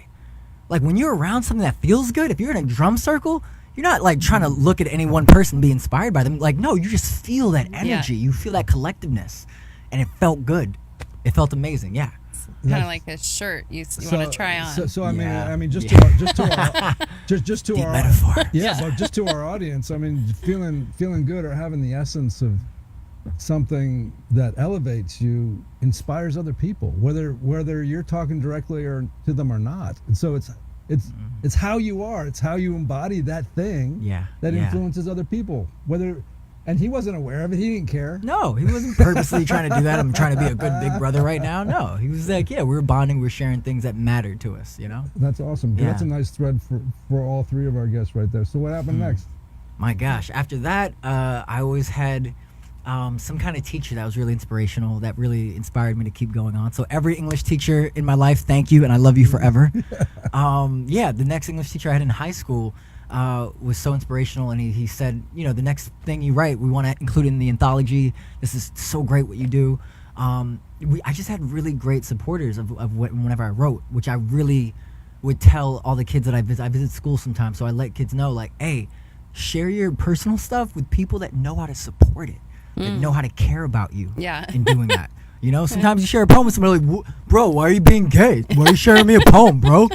Like when you're around something that feels good, if you're in a drum circle, you're not like trying to look at any one person and be inspired by them. Like, no, you just feel that energy. You feel that collectiveness. And it felt good. It felt amazing, yeah. Kind of like a shirt you want to try on. So I mean, Yeah. just to our Deep metaphor. yeah, but just to our audience, I mean, feeling good or having the essence of something that elevates you inspires other people, whether you're talking directly or to them or not. And so it's how you are, it's how you embody that thing that influences other people. And he wasn't aware of it. He didn't care. No, he wasn't purposely trying to do that. I'm trying to be a good big brother right now. No, he was like, yeah, we're bonding, we're sharing things that mattered to us, you know? That's awesome. Yeah. That's a nice thread for all three of our guests right there. So what happened next? My gosh. After that, I always had some kind of teacher that was really inspirational, that really inspired me to keep going on. So every English teacher in my life, thank you, and I love you forever. The next English teacher I had in high school was so inspirational, and he said, you know, the next thing you write, we want to include in the anthology. This is so great what you do. I just had really great supporters of whenever I wrote, which I really would tell all the kids that I visit school sometimes. So I let kids know, like, hey, share your personal stuff with people that know how to support it, that know how to care about you in doing that. You know, sometimes you share a poem with somebody like, bro, why are you being gay? Why are you sharing me a poem, bro?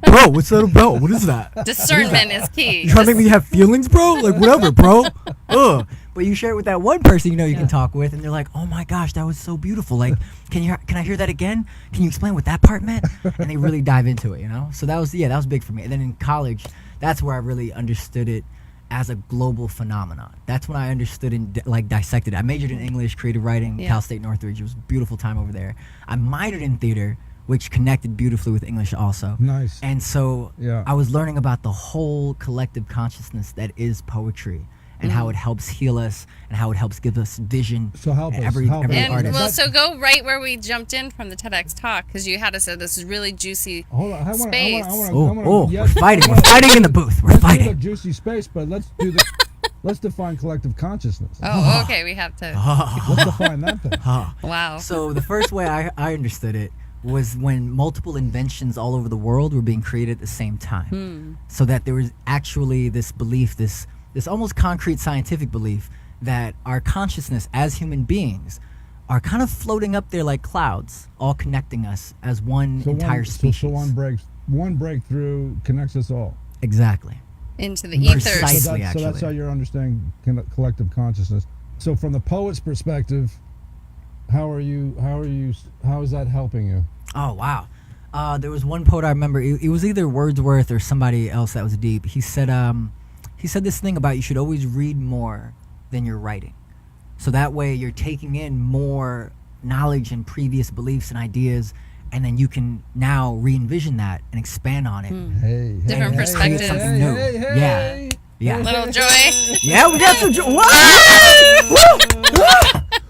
Bro, what's that about? What is that? Discernment is key. You trying to make me have feelings, bro? Like, whatever, bro. Ugh. But you share it with that one person you know you can talk with, and they're like, oh my gosh, that was so beautiful. Like, can I hear that again? Can you explain what that part meant? And they really dive into it, you know? So that was big for me. And then in college, that's where I really understood it as a global phenomenon. That's when I understood and dissected it. I majored in English, creative writing, Cal State Northridge. It was a beautiful time over there. I minored in theater, which connected beautifully with English also. Nice. And so I was learning about the whole collective consciousness that is poetry, and how it helps heal us, and how it helps give us vision. So help us. Every And artist. well, so go right where we jumped in from the TEDx talk, because you had us say this is really juicy space. We're fighting. We're fighting in the booth. We're Let's do fighting. the juicy space, but let's define collective consciousness. Oh, okay, we have to. Let's define that thing. Wow. So the first way I understood it was when multiple inventions all over the world were being created at the same time. So that there was actually this belief, this almost concrete scientific belief, that our consciousness as human beings are kind of floating up there like clouds, all connecting us as one entire species. So one breakthrough connects us all. Exactly. Into the ethers. Precisely. So that's how you're understanding collective consciousness. So from the poet's perspective, how is that helping you? Oh, wow. There was one poet I remember, it was either Wordsworth or somebody else that was deep. He said this thing about you should always read more than you're writing. So that way you're taking in more knowledge and previous beliefs and ideas, and then you can now re-envision that and expand on it. Different perspectives. Create something new. Yeah. Little joy. Yeah, we got some joy.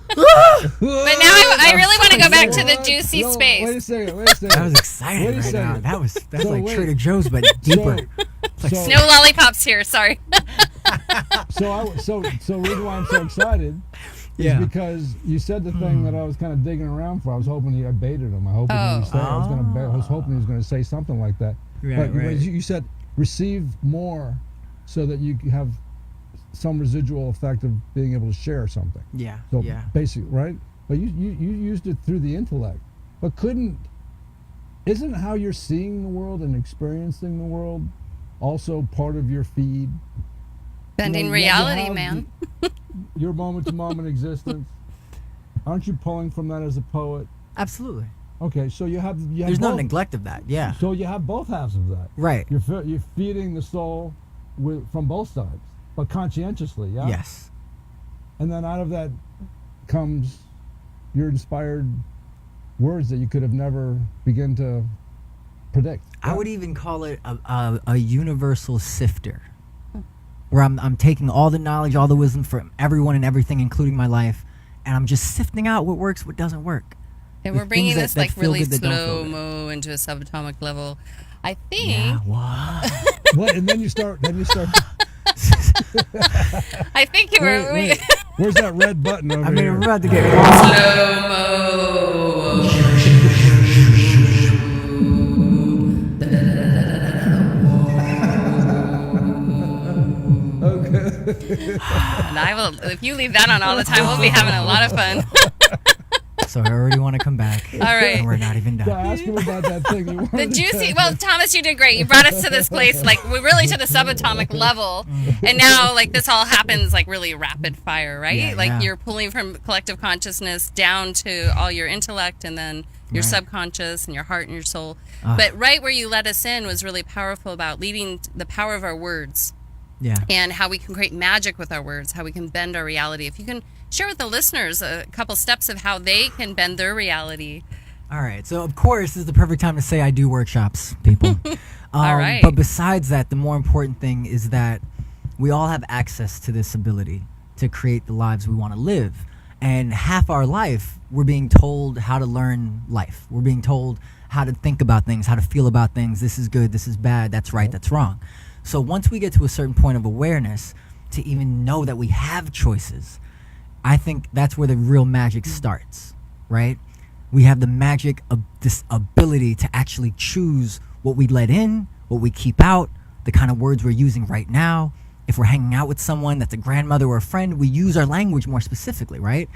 But now I really want to go back to the juicy space. Wait a second. That was exciting right now. That's So like wait. Trader Joe's, but deeper. No lollipops here. Sorry. So the reason why I'm so excited is because you said the thing that I was kind of digging around for. I was hoping I baited him. I was hoping he was going to say something like that. Right, but right. you said receive more, so that you have some residual effect of being able to share something. Yeah. So yeah. basically, right? But you used it through the intellect, but isn't how you're seeing the world and experiencing the world also part of your feed? Bending reality, man. Your moment-to-moment existence. Aren't you pulling from that as a poet? Absolutely. Okay, so you have There's no both, neglect of that. Yeah. So you have both halves of that. Right. You're feeding the soul from both sides, but conscientiously. Yeah. Yes. And then out of that comes your inspired words that you could have never begin to predict. I would even call it a universal sifter, where I'm taking all the knowledge, all the wisdom from everyone and everything, including my life, and I'm just sifting out what works, what doesn't work. And The we're bringing things this that like feel really good that don't feel good. slow-mo into a subatomic level. I think. Yeah. What? What? And then you start. I think you were. Wait. Where's that red button over I mean, here? I'm about to get. And I will. If you leave that on all the time, we'll be having a lot of fun. So I already want to come back. All right. And we're not even So done. ask him about that thing. You The wanted to juicy. say. Well, Thomas, you did great. You brought us to this place, like we're really to the subatomic level, and now like this all happens like really rapid fire, right? Yeah, like yeah. you're pulling from collective consciousness down to all your intellect, and then your Right. subconscious and your heart and your soul. But right where you let us in was really powerful about leading the power of our words. Yeah. And how we can create magic with our words, how we can bend our reality. If you can share with the listeners a couple steps of how they can bend their reality. All right. So, of course, this is the perfect time to say I do workshops, people. All right. But besides that, the more important thing is that we all have access to this ability to create the lives we want to live. And half our life, we're being told how to learn life. We're being told how to think about things, how to feel about things. This is good, this is bad, that's right, that's wrong. So once we get to a certain point of awareness to even know that we have choices, I think that's where the real magic starts, right? We have the magic of this ability to actually choose what we let in, what we keep out, the kind of words we're using right now. If we're hanging out with someone that's a grandmother or a friend, we use our language more specifically, right?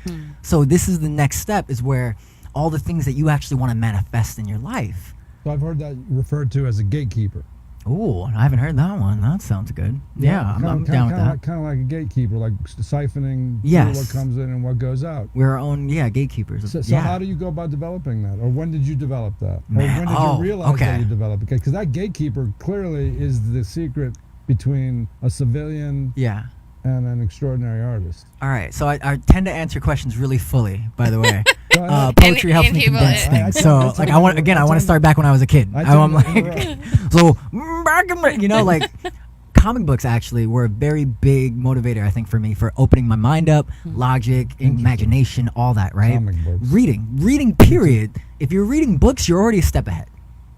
So this is the next step, is where all the things that you actually want to manifest in your life. So I've heard that referred to as a gatekeeper. Ooh, I haven't heard that one. That sounds good. Yeah, I'm down with that. Kind of like a gatekeeper, like siphoning Yes. what comes in and what goes out. We're our own, gatekeepers. So yeah. how do you go about developing that? Or when did you develop that? Man, Or when did you realize okay. that you developed it? Because that gatekeeper clearly is the secret between a civilian Yeah. and an extraordinary artist. All right. So I tend to answer questions really fully, by the way. Go ahead. Poetry helps and me people- condense I things. tend- So, I like, tend I want to- again. I I want to tend- start back when I was a kid. I I'm tend like, to- so back in my, like, comic books actually were a very big motivator, I think, for me, for opening my mind up, logic, imagination, all that. Right. Comic books. Reading. Period. If you're reading books, you're already a step ahead.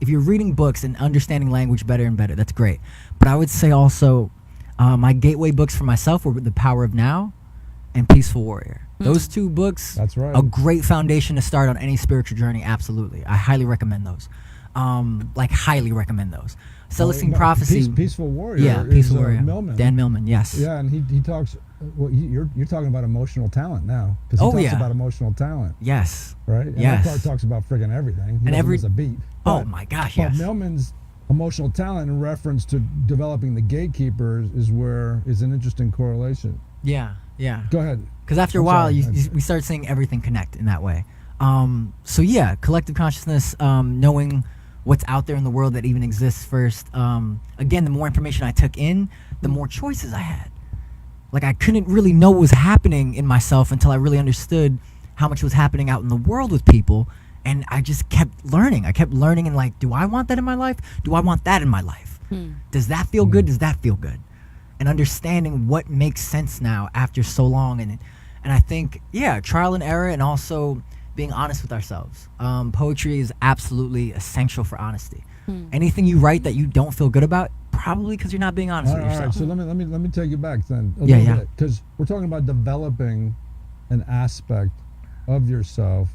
If you're reading books and understanding language better and better, that's great. But I would say also, my gateway books for myself were The Power of Now and Peaceful Warrior. Those two books, That's right. a great foundation to start on any spiritual journey. Absolutely, I highly recommend those. Highly recommend those. Celestine No, Prophecy. Peaceful Warrior. Yeah, is, Peaceful Warrior. Millman. Dan Millman. Yes. Yeah, and he talks. Well, you're talking about emotional talent now, because he Oh, talks yeah. about emotional talent, Yes. right? And Yes. that part talks about friggin' everything. He And doesn't miss a beat. Oh But- my gosh. But Yes. Millman's emotional talent, in reference to developing the gatekeepers, is an interesting correlation. Yeah. Yeah. Go ahead. Because after a I'm while, sorry. we start seeing everything connect in that way. So yeah, collective consciousness, knowing what's out there in the world that even exists first. Again, the more information I took in, the more choices I had. Like, I couldn't really know what was happening in myself until I really understood how much was happening out in the world with people. And I just kept learning. I kept learning and like, do I want that in my life? Do I want that in my life? Does that feel good? Does that feel good? And understanding what makes sense now after so long. And I think, yeah, trial and error, and also being honest with ourselves. Poetry is absolutely essential for honesty. Anything you write that you don't feel good about, probably because you're not being honest All with right, yourself. so let me take you back then. Yeah, yeah. Because we're talking about developing an aspect of yourself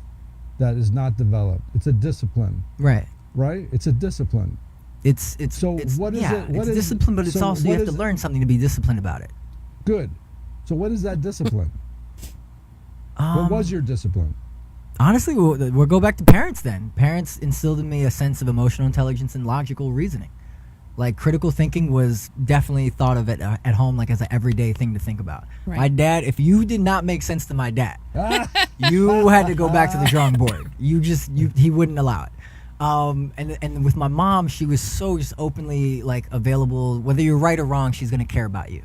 that is not developed. It's a discipline, Right. right? It's a discipline. It's So it's, what is yeah, it- what it's is- discipline, but it's so also you what have to is- learn something to be disciplined about it. Good. So what is that discipline? What Um, was your discipline? Honestly, we'll go back to parents then. Parents instilled in me a sense of emotional intelligence and logical reasoning. Like critical thinking was definitely thought of at home, like as an everyday thing to think about. Right. My dad, if you did not make sense to my dad, you had to go back to the drawing board. He wouldn't allow it. And with my mom, she was so just openly like available. Whether you're right or wrong, she's gonna care about you.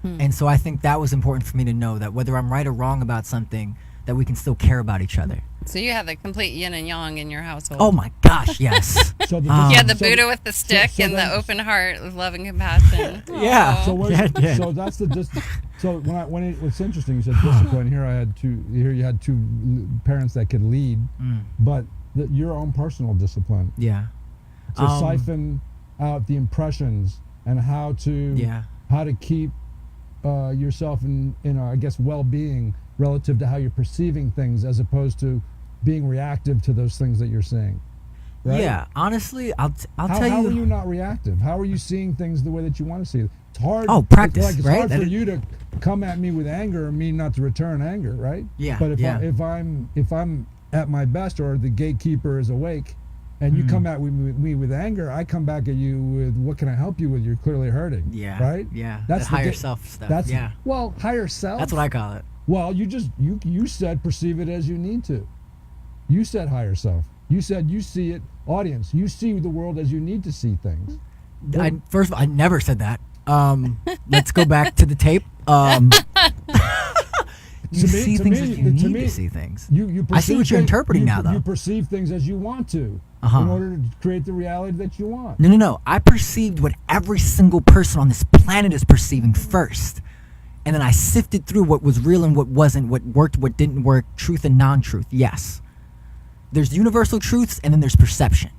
And so I think that was important for me to know, that whether I'm right or wrong about something, that we can still care about each other. So you have the complete yin and yang in your household. Oh my gosh, yes. So You had the so- Buddha with the stick so and the then- open heart of love and compassion. Yeah. So what, Yeah. so that's so what's interesting, you said discipline. Here you had two parents that could lead, but your own personal discipline Yeah. to siphon out the impressions and how to keep yourself in I guess well-being relative to how you're perceiving things, as opposed to being reactive to those things that you're seeing. Right? Yeah. Honestly, I'll tell How you. are you not reactive? How are you seeing things the way that you want to see it? It's hard. Oh, practice, it's right? hard That for is- you to come at me with anger and me not to return anger, right? Yeah, But yeah. if I'm at my best, or the gatekeeper is awake, and you come at me with anger, I come back at you with, what can I help you with? You're clearly hurting. Yeah. Right. Yeah. That's That the higher ga- self stuff. That's yeah. Well, higher self. That's what I call it. Well, you said perceive it as you need to. You said higher self. You said you see it. Audience, you see the world as you need to see things. First of all, I never said that. Let's go back to the tape. You see things as you need to see things. You I see what you're interpreting now, though. You perceive things as you want to Uh-huh. in order to create the reality that you want. No. I perceived what every single person on this planet is perceiving first. And then I sifted through what was real and what wasn't, what worked, what didn't work, truth and non-truth. Yes. There's universal truths, and then there's perception.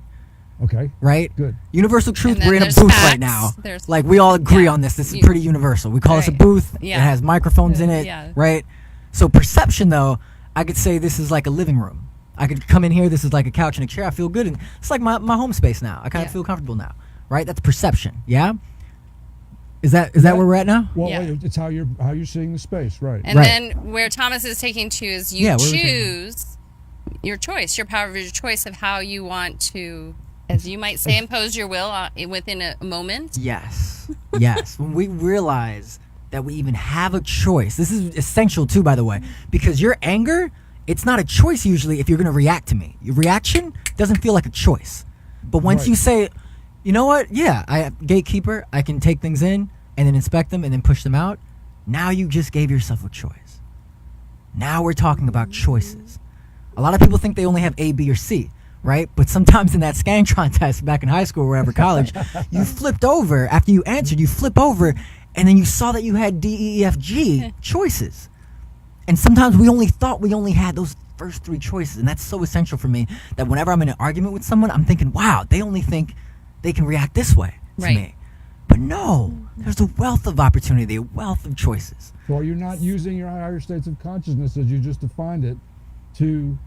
Okay. Right? Good. Universal truth, And then we're in a there's booth facts. right now. There's- Like, we all agree yeah. on this. This is You- pretty universal. We call this a Right. booth. Yeah. It has microphones in it. Yeah. Right? So perception, though, I could say this is like a living room. I could come in here, this is like a couch and a chair. I feel good. And it's like my home space now. I kind of Yeah. feel comfortable now. Right? That's perception. Yeah? Is that where we're at now? Well, Yeah. it's how you're seeing the space, right? And Right. then where Thomas is taking to is you Yeah, where are we taking? choose your choice, your power of your choice of how you want to, as you might say, impose your will within a moment. Yes. Yes. When we realize that we even have a choice, this is essential too, by the way, because your anger, it's not a choice usually if you're going to react to me. Your reaction doesn't feel like a choice. But once Right. you say, you know what? Yeah, I gatekeeper, I can take things in and then inspect them and then push them out. Now you just gave yourself a choice. Now we're talking about choices. A lot of people think they only have A, B, or C, right? But sometimes in that Scantron test back in high school or wherever, college, you flipped over, after you answered, you flip over, and then you saw that you had D, E, F, G choices. And sometimes we only thought we only had those first three choices. And that's so essential for me that whenever I'm in an argument with someone, I'm thinking, wow, they only think they can react this way to Right. me. But no, there's a wealth of opportunity, a wealth of choices. So are you not using your higher states of consciousness, as you just defined it, to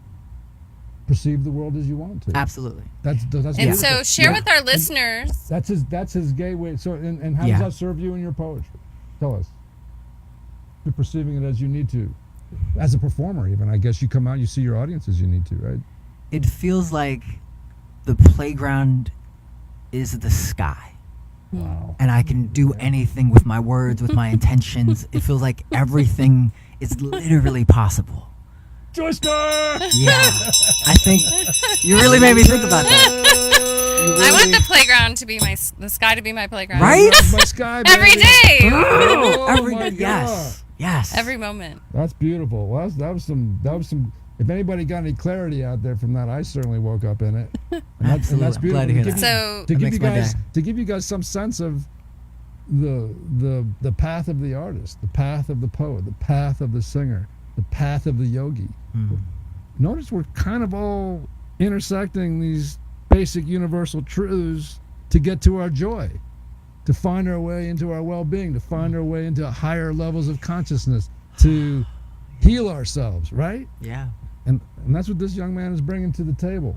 perceive the world as you want to? Absolutely. That's And beautiful. so share Yeah. with our listeners. That's his gateway. So and how Yeah. does that serve you in your poetry? Tell us. You're perceiving it as you need to, as a performer. Even I guess you come out, you see your audience as you need to, right? It feels like the playground is the sky. Wow. And I can do anything with my words, with my intentions. It feels like everything is literally possible. JoyScore! Yeah. I think you really made me think about that. You I want really- the playground to be the sky to be my playground. Right? That's my sky, Every baby. day. Oh, Every my yes. Yes. Every moment. That's beautiful. Well, that was some. If anybody got any clarity out there from that, I certainly woke up in it. And that's Absolutely. beautiful. Glad to hear that. So To give makes you my guys day. to give you guys some sense of the path of the artist, the path of the poet, the path of the singer, the path of the yogi. Notice we're kind of all intersecting these basic universal truths to get to our joy, to find our way into our well-being, to find our way into higher levels of consciousness, to heal ourselves, right? Yeah. And that's what this young man is bringing to the table.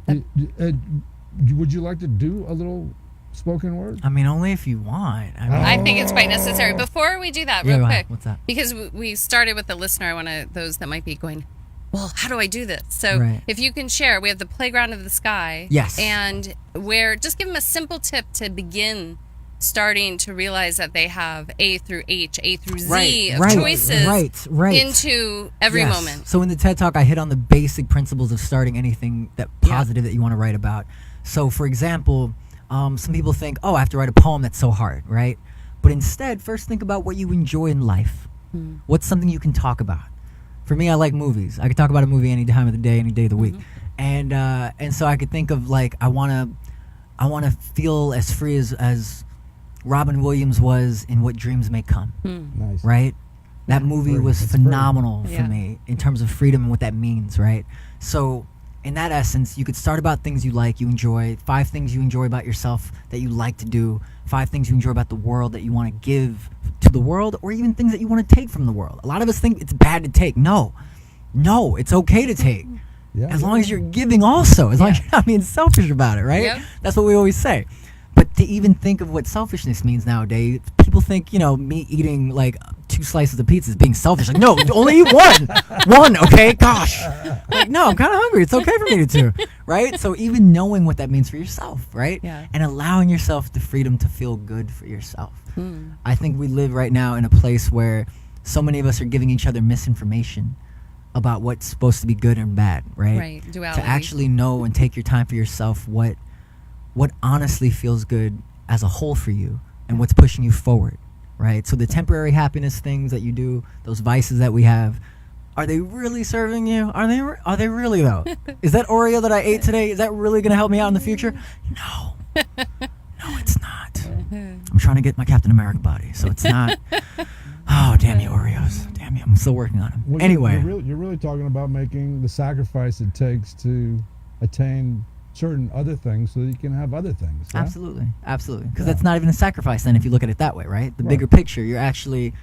Would you like to do a little spoken word? I mean, only if you want. I mean, I think it's quite necessary. Before we do that, Yeah, real go ahead. quick, What's that? because we started with the listener, I want to those that might be going, well, how do I do this? So Right. if you can share, we have the playground of the sky. Yes. And where, just give them a simple tip to begin starting to realize that they have A through H, A through Z of choices right. into every Yes. moment. So in the TED Talk, I hit on the basic principles of starting anything that positive that you want to write about. So for example, some people think, oh, I have to write a poem that's so hard, right? But instead, first think about what you enjoy in life. What's something you can talk about? For me, I like movies. I could talk about a movie any time of the day, any day of the week. And so I could think of like, I wanna feel as free as Robin Williams was in What Dreams May Come. Nice. Right? That movie was It's phenomenal free. for Yeah. me in terms of freedom and what that means, right? So in that essence, you could start about things you like, you enjoy, 5 things you enjoy about yourself that you like to do, 5 things you enjoy about the world that you want to give to the world, or even things that you want to take from the world. A lot of us think it's bad to take. No, it's okay to take. Yeah. As long as you're giving also, as long as you're not being selfish about it, right? Yep. That's what we always say. But to even think of what selfishness means nowadays, people think, me eating like 2 slices of pizza is being selfish. Like, no, only eat one. One, okay? Gosh. Like, no, I'm kind of hungry. It's okay for me to 2, right? So even knowing what that means for yourself, right? Yeah. And allowing yourself the freedom to feel good for yourself. I think we live right now in a place where so many of us are giving each other misinformation about what's supposed to be good and bad, right? Right, duality. To actually know and take your time for yourself what honestly feels good as a whole for you and what's pushing you forward, right? So the temporary happiness things that you do, those vices that we have, are they really serving you? Are they really though? Is that Oreo that I ate today, is that really going to help me out in the future? No. No, it's not. I'm trying to get my Captain America body, so it's not. Oh, damn you, Oreos. Damn you. I'm still working on them. Well, Anyway. you're really talking about making the sacrifice it takes to attain certain other things so that you can have other things. Yeah? Absolutely. Because Yeah. that's not even a sacrifice then if you look at it that way, right? The Right. bigger picture, you're actually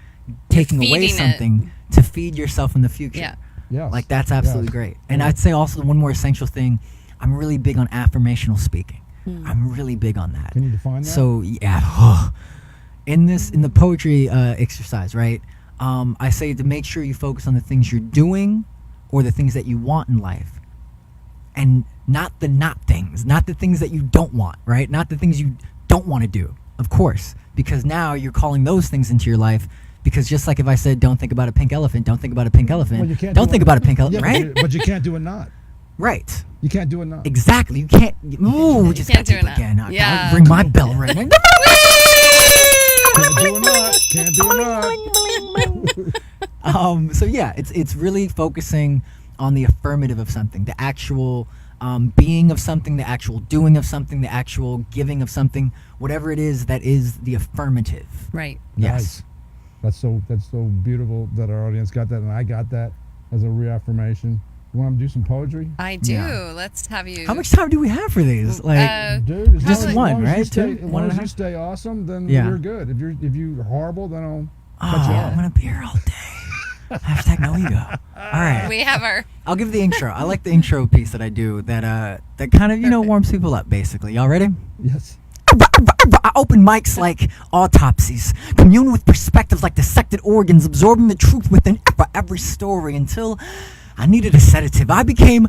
taking away feeding it. something to feed yourself in the future. Yeah. Yes. Like that's absolutely Yes. great. And I'd say also one more essential thing, I'm really big on affirmational speaking. I'm really big on that. Can you define that? So yeah, in the poetry exercise, right? I say to make sure you focus on the things you're doing or the things that you want in life, and not things, not the things that you don't want, right? Not the things you don't want to do, of course, because now you're calling those things into your life. Because just like if I said, don't think about a pink elephant, don't think about a pink elephant, Well, you can't don't do think it- about a pink elephant, Yeah, right? but you can't do a knot. Right. You can't do a knot. Exactly. You can't. Ooh, we just can't got do deep it again. now. I'll Yeah. ring my bell right now. Can't do a knot. Can't do a knot. So yeah, it's really focusing on the affirmative of something, the actual being of something, the actual doing of something, the actual giving of something, whatever it is that is the affirmative. Right. Yes. That's so beautiful that our audience got that, and I got that as a reaffirmation. You want to do some poetry? I do. Yeah. Let's have you. How much time do we have for these? Like, Dude, as Just long as- one, as long as right? you stay- Two? As One long and a as you half? stay awesome, then Yeah. you're good. If you're horrible, then I'll cut you I'm off. gonna be here all day. Hashtag no ego. All right. We have our. I'll give the intro. I like the intro piece that I do that kind of warms people up basically. Y'all ready? Yes. I open mics like autopsies, commune with perspectives like dissected organs, absorbing the truth within every story until I needed a sedative. I became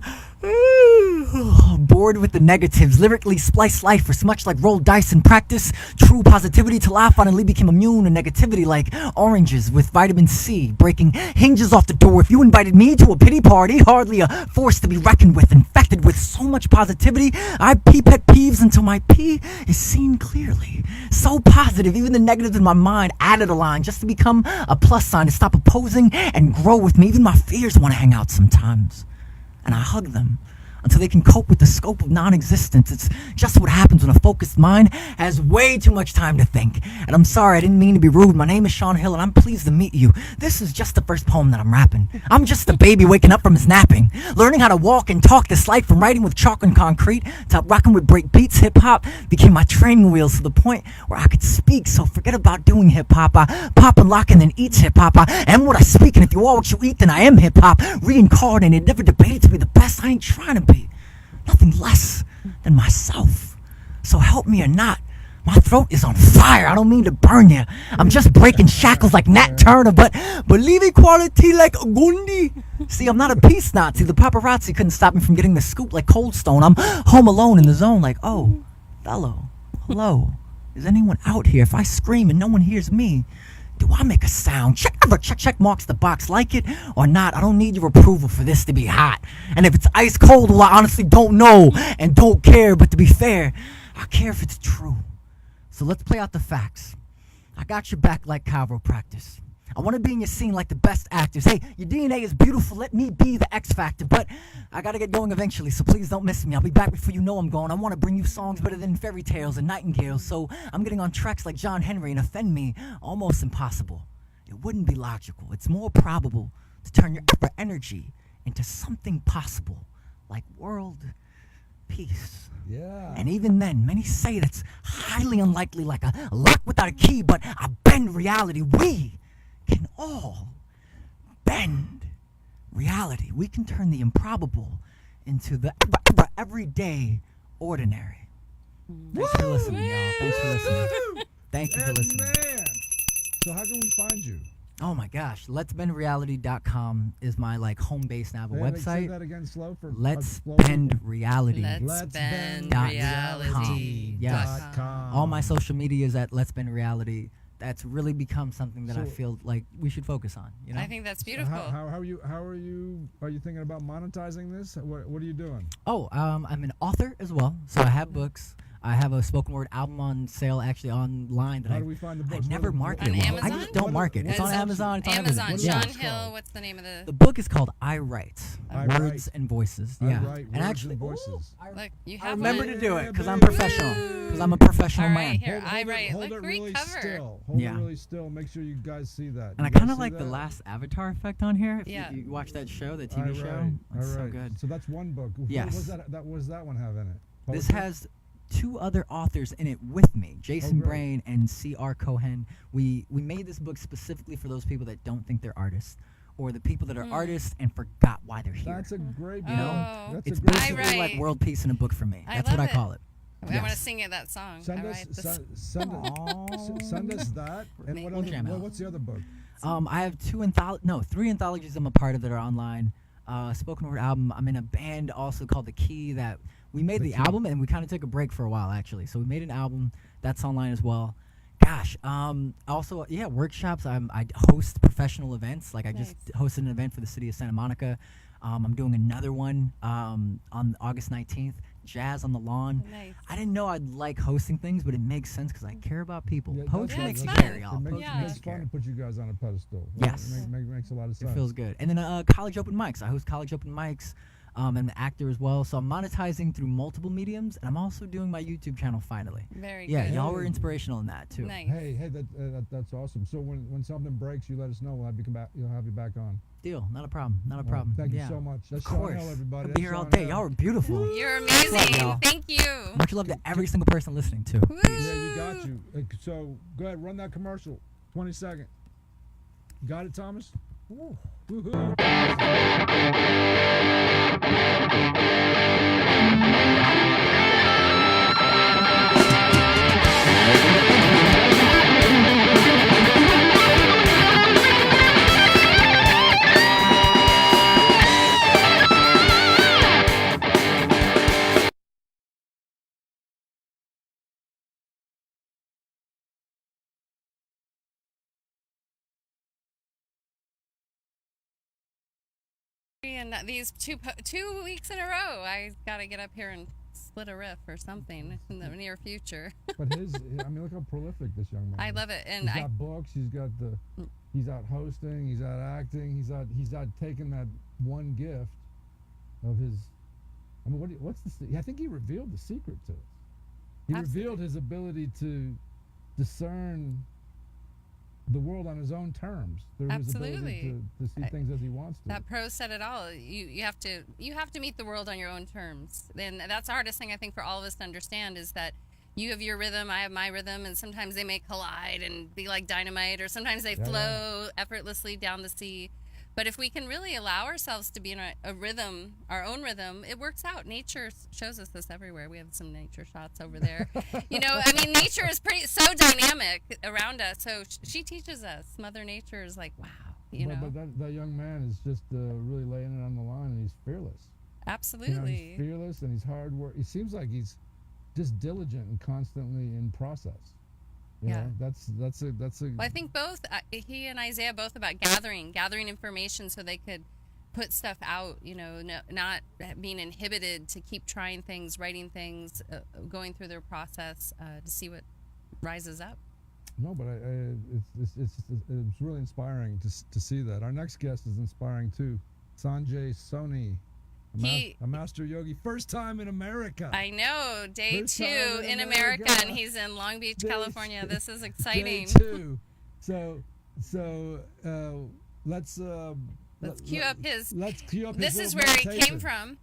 bored with the negatives, lyrically spliced life was much like rolled dice in practice. True positivity to laugh finally became immune to negativity like oranges with vitamin C, breaking hinges off the door. If you invited me to a pity party, hardly a force to be reckoned with, infected with so much positivity, I pee pet peeves until my pee is seen clearly. So positive, even the negatives in my mind added a line just to become a plus sign to stop opposing and grow with me. Even my fears want to hang out sometimes, and I hug them until they can cope with the scope of non-existence. It's just what happens when a focused mind has way too much time to think. And I'm sorry, I didn't mean to be rude. My name is Sean Hill, and I'm pleased to meet you. This is just the first poem that I'm rapping. I'm just a baby waking up from his napping, learning how to walk and talk this life, from writing with chalk and concrete to rocking with break beats. Hip-hop became my training wheels to the point where I could speak, so forget about doing hip-hop. I pop and lock and then eat hip-hop. I am what I speak, and if you are what you eat, then I am hip-hop. Reincarnated, never debated to be the best. I ain't trying to be nothing less than myself. So help me or not, My throat is on fire. I don't mean to burn you. I'm just breaking shackles like Nat Turner, but believe equality like Gundi. See, I'm not a peace Nazi. The paparazzi couldn't stop me from getting the scoop like Cold Stone. I'm home alone in the zone like, oh, fellow, hello. Is anyone out here? If I scream and no one hears me, do I make a sound? Check marks the box. Like it or not, I don't need your approval for this to be hot. And if it's ice cold, well, I honestly don't know and don't care. But to be fair, I care if it's true. So let's play out the facts. I got your back like chiropractors. I want to be in your scene like the best actors. Hey, your DNA is beautiful. Let me be the X factor. But I got to get going eventually, so please don't miss me. I'll be back before you know I'm gone. I want to bring you songs better than fairy tales and nightingales. So I'm getting on tracks like John Henry and offend me. Almost impossible. It wouldn't be logical. It's more probable to turn your energy into something possible, like world peace. Yeah. And even then, many say that's highly unlikely, like a lock without a key, but I bend reality. We can all bend reality. We can turn the improbable into the everyday ordinary. Thanks for listening, y'all. Thanks for listening. Thank you for listening. Man. So how can we find you? Oh my gosh, letsbendreality.com is my like home base now, a Say website. that again slow for Let's slow Bend Reality. Let's Bend dot Reality. Yes. .com. All my social media is at Let's Bend Reality. That's really become something that I So- feel like we should focus on. You know? I think that's So beautiful. how are you thinking about monetizing this? What are you doing? Oh, I'm an author as well, so I have books. I have a spoken word album on sale actually online that How do we find the I books? never What- market On it well. I Amazon? just don't market. It's on It's Amazon. It's on Amazon. everything. What Sean is it Hill. called? What's the name of The the? book is called I Write. I Words Write. and Voices. I Yeah. write and words actually, and voices. Look, you I have remember one. to do it because I'm baby. professional. Because I'm a professional All man. right, here. I Hold write. it, hold Look, it great really cover. still. Hold Yeah. it really still. Make sure you guys see that. And I You guys kind of see like the that? last Avatar effect on here. If Yeah. you watch that show, the I TV show, write. it's I so write. good. So that's one book. Yes. What does that one have in it? This Poetry? has two other authors in it with me, Jason great. Brain and C.R. Cohen. We made this book specifically for those people that don't think they're artists, or the people that are artists and forgot why they're here. That's a great book. You know, Oh. That's It's a great I basically like write. world peace in a book for me. I That's what I love it. call it. I want to Yes. sing it that song. Send I us, write this. send us that. And what We'll other, jam out. what's the other book? I have three anthologies I'm a part of that are online. Spoken word album. I'm in a band also called The Key that we made The the Key. album and we kind of took a break for a while actually. So we made an album that's online as well. Gosh, also workshops. I host professional events. Like I just hosted an event for the city of Santa Monica. I'm doing another one on August 19th. Jazz on the Lawn. Nice. I didn't know I'd like hosting things, but it makes sense because I care about people. Yeah, Poetry Yeah, makes it's me fun. care, y'all. It makes, Poetry Yeah. makes makes me care. fun to put you guys on a pedestal. Yes. Makes a lot of sense. It feels good. And then college open mics. I host college open mics. I'm an actor as well. So I'm monetizing through multiple mediums, and I'm also doing my YouTube channel finally. Very Yeah, good. y'all were inspirational in that too. Nice. Hey, that's awesome. So when something breaks, you let us know. We'll have you come back. You'll have you back on. Deal. Not a problem. Not a All right, problem. Thank yeah. you so much. That's Of Sean course. Hill, everybody. I'll That's be here all Sean day. Hill. Y'all are beautiful. You're y'all. amazing. Thank you. Much love to every single person listening too. Woo. Yeah, you got you. So go ahead, run that commercial. 20-second. Got it, Thomas? Woohoo. And these 2 weeks in a row, I gotta get up here and split a riff or something in the near future. But look how prolific this young man I is. love it, and He's got books. He's out hosting. He's out acting. He's out taking that one gift of his. I mean, what's the? I think he revealed the secret to us. He Absolutely. revealed his ability to discern the world on his own terms. Through his Absolutely. ability to see things as he wants to. That pro said it all. You have to meet the world on your own terms. And that's the hardest thing I think for all of us to understand is that you have your rhythm, I have my rhythm, and sometimes they may collide and be like dynamite, or sometimes they flow effortlessly down the sea. But if we can really allow ourselves to be in a rhythm, our own rhythm, it works out. Nature shows us this everywhere. We have some nature shots over there. I mean, nature is so dynamic around us. So she teaches us. Mother Nature is like, wow, But that young man is just really laying it on the line, and he's fearless. Absolutely. He's fearless, and he's hard work. He seems like he's just diligent and constantly in process. That's a. Well, I think both he and Isaiah both about gathering information so they could put stuff out. Not being inhibited to keep trying things, writing things, going through their process to see what rises up. No, but it's really inspiring to see that. Our next guest is inspiring too, Sanjay Soni. A master yogi, first time in America. I know, day First 2 time in America, and he's in Long Beach, California. This is exciting. Day 2. So let's cue up his. Let's cue up This his is little where he meditation. came from.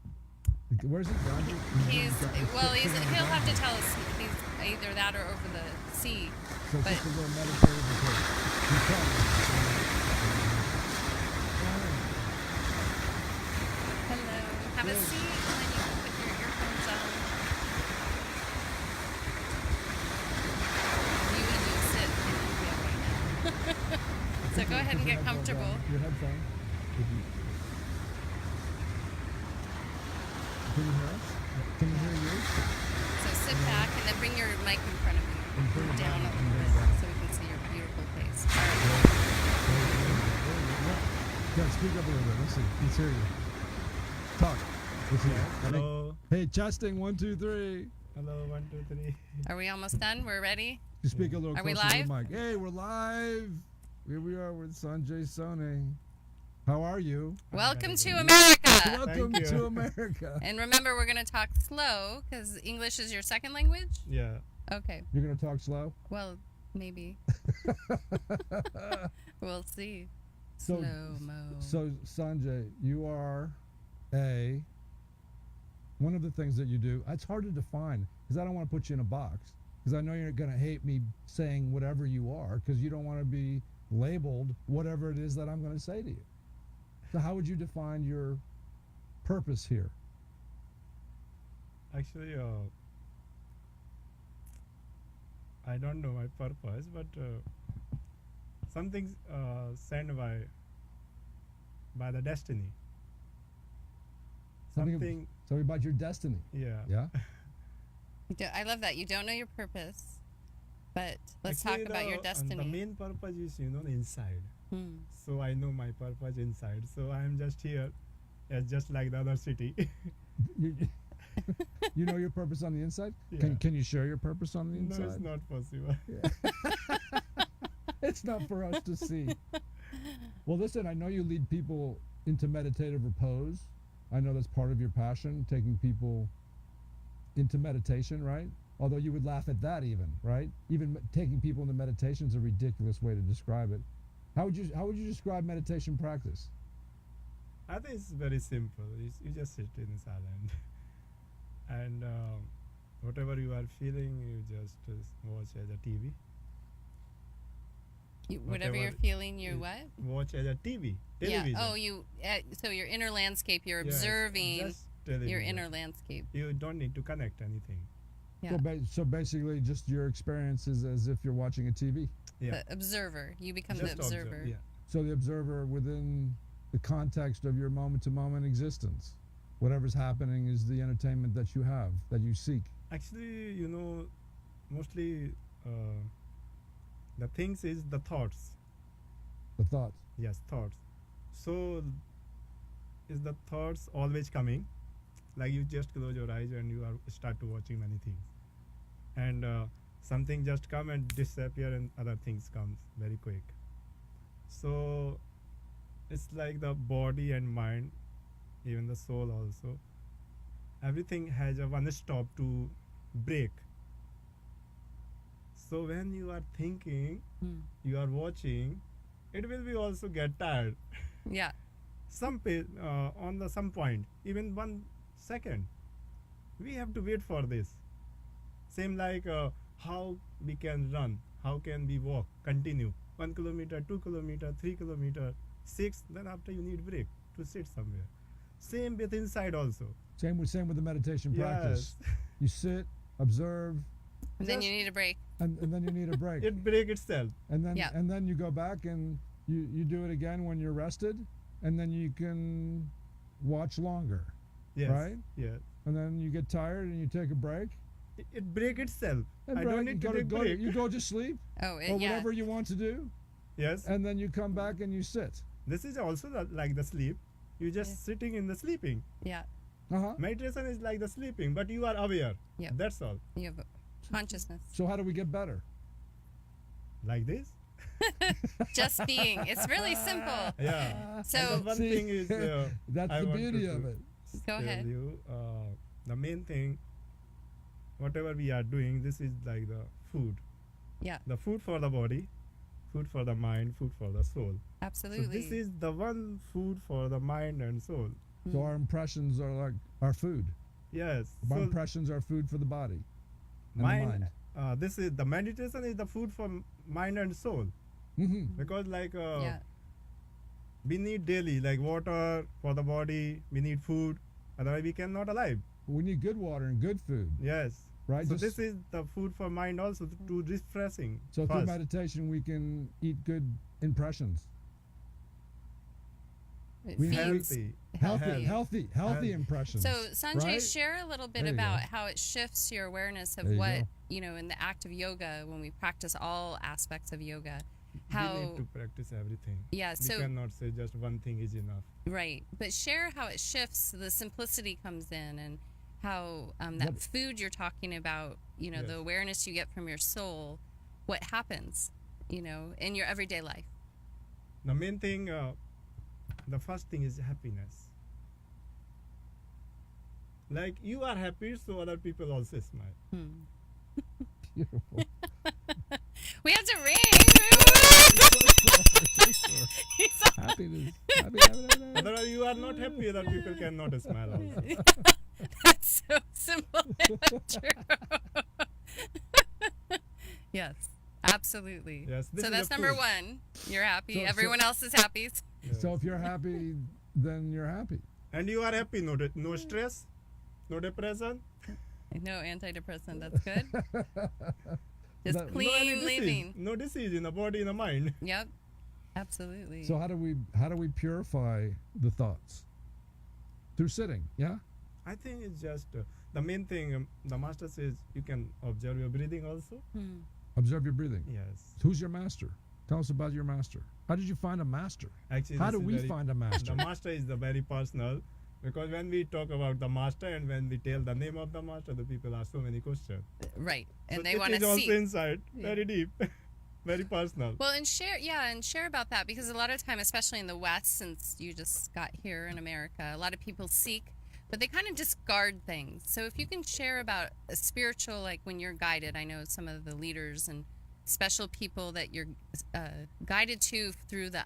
Where's he from? He'll have to tell us. He's either that or over the sea. So but just a little meditative. hello, have a seat, and then you can put your earphones on. You sit in India right now. So go ahead and get comfortable. Your headphones. Can you hear us? Can you hear you? So sit back and then bring your mic in front of you. bring it Down a down, little bring bit it down. so we can see your beautiful face. Yeah, speak up a little bit. Let's hear you. Talk. Let's hear you. Hello. Hey, testing 1, 2, 3. Hello, 1, 2, 3. Are we almost done? We're ready? You speak a little Are we closer to live? the mic. Hey, we're live. Here we are with Sanjay Soni. How are you? Welcome to America. Welcome you. to America. And remember, we're going to talk slow because English is your second language? Yeah. Okay. You're going to talk slow? Well, maybe. We'll see. So, Slow-mo. So, Sanjay, you are one of the things that you do, it's hard to define because I don't want to put you in a box because I know you're going to hate me saying whatever you are because you don't want to be labeled whatever it is that I'm going to say to you. So how would you define your purpose here? Actually, I don't know my purpose, but something's sent by the destiny. Something. So about your destiny. Yeah. Yeah. I love that. You don't know your purpose, but let's Actually, talk about your The destiny. main purpose is, inside. Hmm. So I know my purpose inside. So I am just here, just like the other city. You know your purpose on the inside? Yeah. Can you share your purpose on the No, inside? it's not possible. It's not for us to see. Well, listen, I know you lead people into meditative repose. I know that's part of your passion, taking people into meditation, right? Although you would laugh at that even, right? Even taking people into meditation is a ridiculous way to describe it. How would you describe meditation practice? I think it's very simple. You just sit in silence, and whatever you are feeling, you just watch as a TV. Whatever you're Whatever feeling, you is- what? Watch as a TV. Television. Yeah. Oh, so your inner landscape, you're Yes, observing just television. your inner landscape. You don't need to connect anything. Yeah. So basically just your experience is as if you're watching a TV. Yeah. The observer. You become Just the observer. Yeah. So the observer within the context of your moment-to-moment existence. Whatever's happening is the entertainment that you have, that you seek. Actually, mostly the things is the thoughts. The thoughts. Yes, thoughts. So is the thoughts always coming? Like you just close your eyes and you are start to watching many things, and something just come and disappear, and other things comes very quick. So it's like the body and mind, even the soul also. Everything has a one stop to break. So when you are thinking, Hmm. you are watching, it will be also get tired. Yeah. On some point, even 1 second, we have to wait for this. Same like how we can run, how can we walk, continue 1 kilometer, 2 kilometer, 3 kilometer, 6, then after you need break to sit somewhere. Same with inside also. Same with the meditation practice. You sit, observe, And then you need a break. and then you need a break. It break itself. and then Yeah. and then you go back and you do it again when you're rested, and then you can watch longer. Yes. Right? Yes. And then you get tired and you take a break. It break itself. And I break, don't you need go to take break. you go to sleep Oh, or yeah. whatever you want to do, Yes. and then you come back and you sit. This is also like the sleep. You just Yeah. sitting in the sleeping. Yeah. Uh-huh. Meditation is like the sleeping, but you are aware. Yep. That's all. You have consciousness. So how do we get better? Like this. Just being. It's really simple. Yeah. So- And the one See? thing is, That's I the wanted beauty to of it. Go ahead. tell you, the main thing, whatever we are doing, this is like the food. Yeah. The food for the body, food for the mind, food for the soul. Absolutely. So this is the one food for the mind and soul. So our impressions are like our food. Yes. Our So impressions are food for the body and mind, the mind. this is the meditation is the food for mind and soul, Mm-hmm. because like yeah. we need daily like water for the body, we need food, otherwise we cannot alive. We need good water and good food, Yes. right? So Just- this is the food for mind also to refreshing. so through first. meditation we can eat good impressions. It We feeds Healthy. Healthy Health. impressions. So Sanjay, right? share a little bit There you about go. how it shifts your awareness of There you what, go. in the act of yoga, when we practice all aspects of yoga, We how, need to practice everything. yeah, We so, cannot say just one thing is enough. right. But share how it shifts, the simplicity comes in, and how that What- food you're talking about, Yes. the awareness you get from your soul, what happens, in your everyday life. The main thing, the first thing is happiness. Like you are happy, so other people also smile. Beautiful. We have to ring. He's all- Happiness. Otherwise, you are not happy, other people cannot smile also. That's so simple and true. Yes, absolutely. Yes, this So is that's the number food. one. You're happy. So- Everyone else is happy. Yes. So if you're happy, then you're happy. And you are happy, no stress, no depression, No antidepressant. That's good. Just That- no any clean disease, living. no disease in the body, in the mind. Yep. Absolutely. So how do we purify the thoughts? Through sitting, yeah? I think it's just the main thing. The master says you can observe your breathing also. Hmm. Observe your breathing. Yes. Who's your master? Tell us about your master. How did you find a master? Actually, How this do is we very- find a master? The master is the very personal, because when we talk about the master and when we tell the name of the master, the people ask so many questions. Right. And So they it want is to also see. inside, very deep, very personal. Well, and share about that, because a lot of time, especially in the West, since you just got here in America, a lot of people seek, but they kind of discard things. So if you can share about a spiritual, like when you're guided, I know some of the leaders and special people that you're guided to through the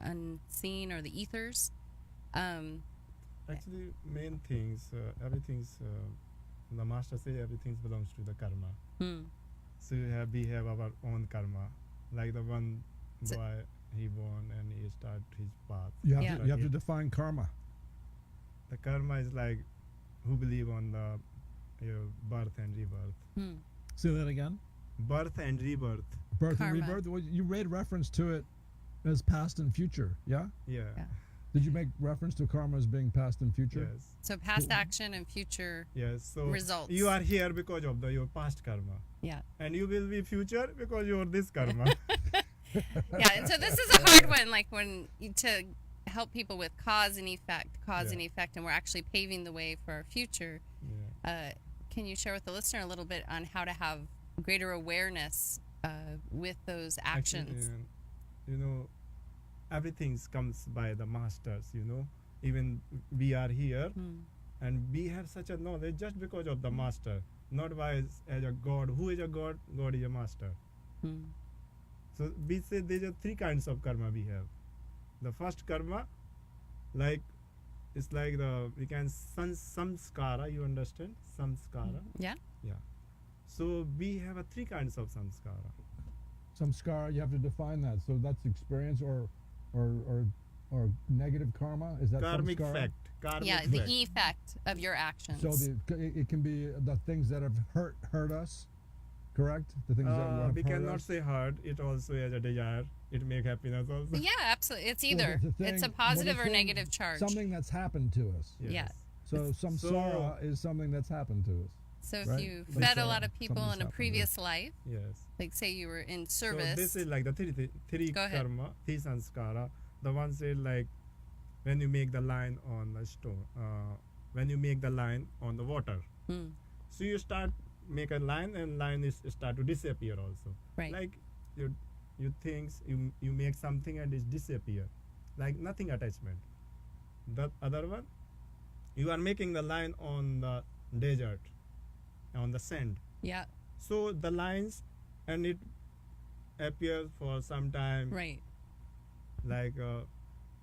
unseen or the ethers. Actually, main things, everything's, the master says everything belongs to the karma. So we have our own karma. Like the one So- boy, he born and he start his path. You have, Yeah. to, you have to define karma. The karma is like who believe on the birth and rebirth. Say that again. Birth and rebirth. Birth Karma. and rebirth. Well, you made reference to it as past and future. Yeah. Yeah. Yeah. Did you make reference to karma as being past and future? Yes. So past action and future. Yes. So Results. you are here because of your past karma, Yeah. and you will be future because you are this karma. Yeah. And so this is a hard one, like to help people with cause and effect, and we're actually paving the way for our future. Yeah. Can you share with the listener a little bit on how to have greater awareness with those actions? Actually, everything comes by the masters. Even we are here, and we have such a knowledge just because of the master, not by as a god. Who is a god? God is a master. So we say there are three kinds of karma we have. The first karma, it's like we can samskara. You understand samskara? Yeah. So we have three kinds of samskara. Samskara. You have to define that. So that's experience or or negative karma? Is that Karmic samskara? fact. Karmic Yeah, fact. the effect of your actions. So it can be the things that have hurt us, correct? The things that have We hurt cannot us. say hurt. It also has a desire. It make happiness also. Yeah, absolutely. It's So either. the It's a thing- positive well, or the thing- negative charge. Something that's happened to us. Yes. Yeah. So samsara is something that's happened to us. So if Right. you Samsara, fed a lot of people something's in a happened, previous life, Yes. like say you were in So service. this is like the three Go ahead. karma, three sanskara. The one said like when you make the line on the stone, when you make the line on the water. Hmm, So you start make a line and line is start to disappear also. right. Like you things you make something and it disappear, like nothing attachment. The other one, you are making the line on the desert, on the sand. Yeah. So the lines and it appears for some time, Right. like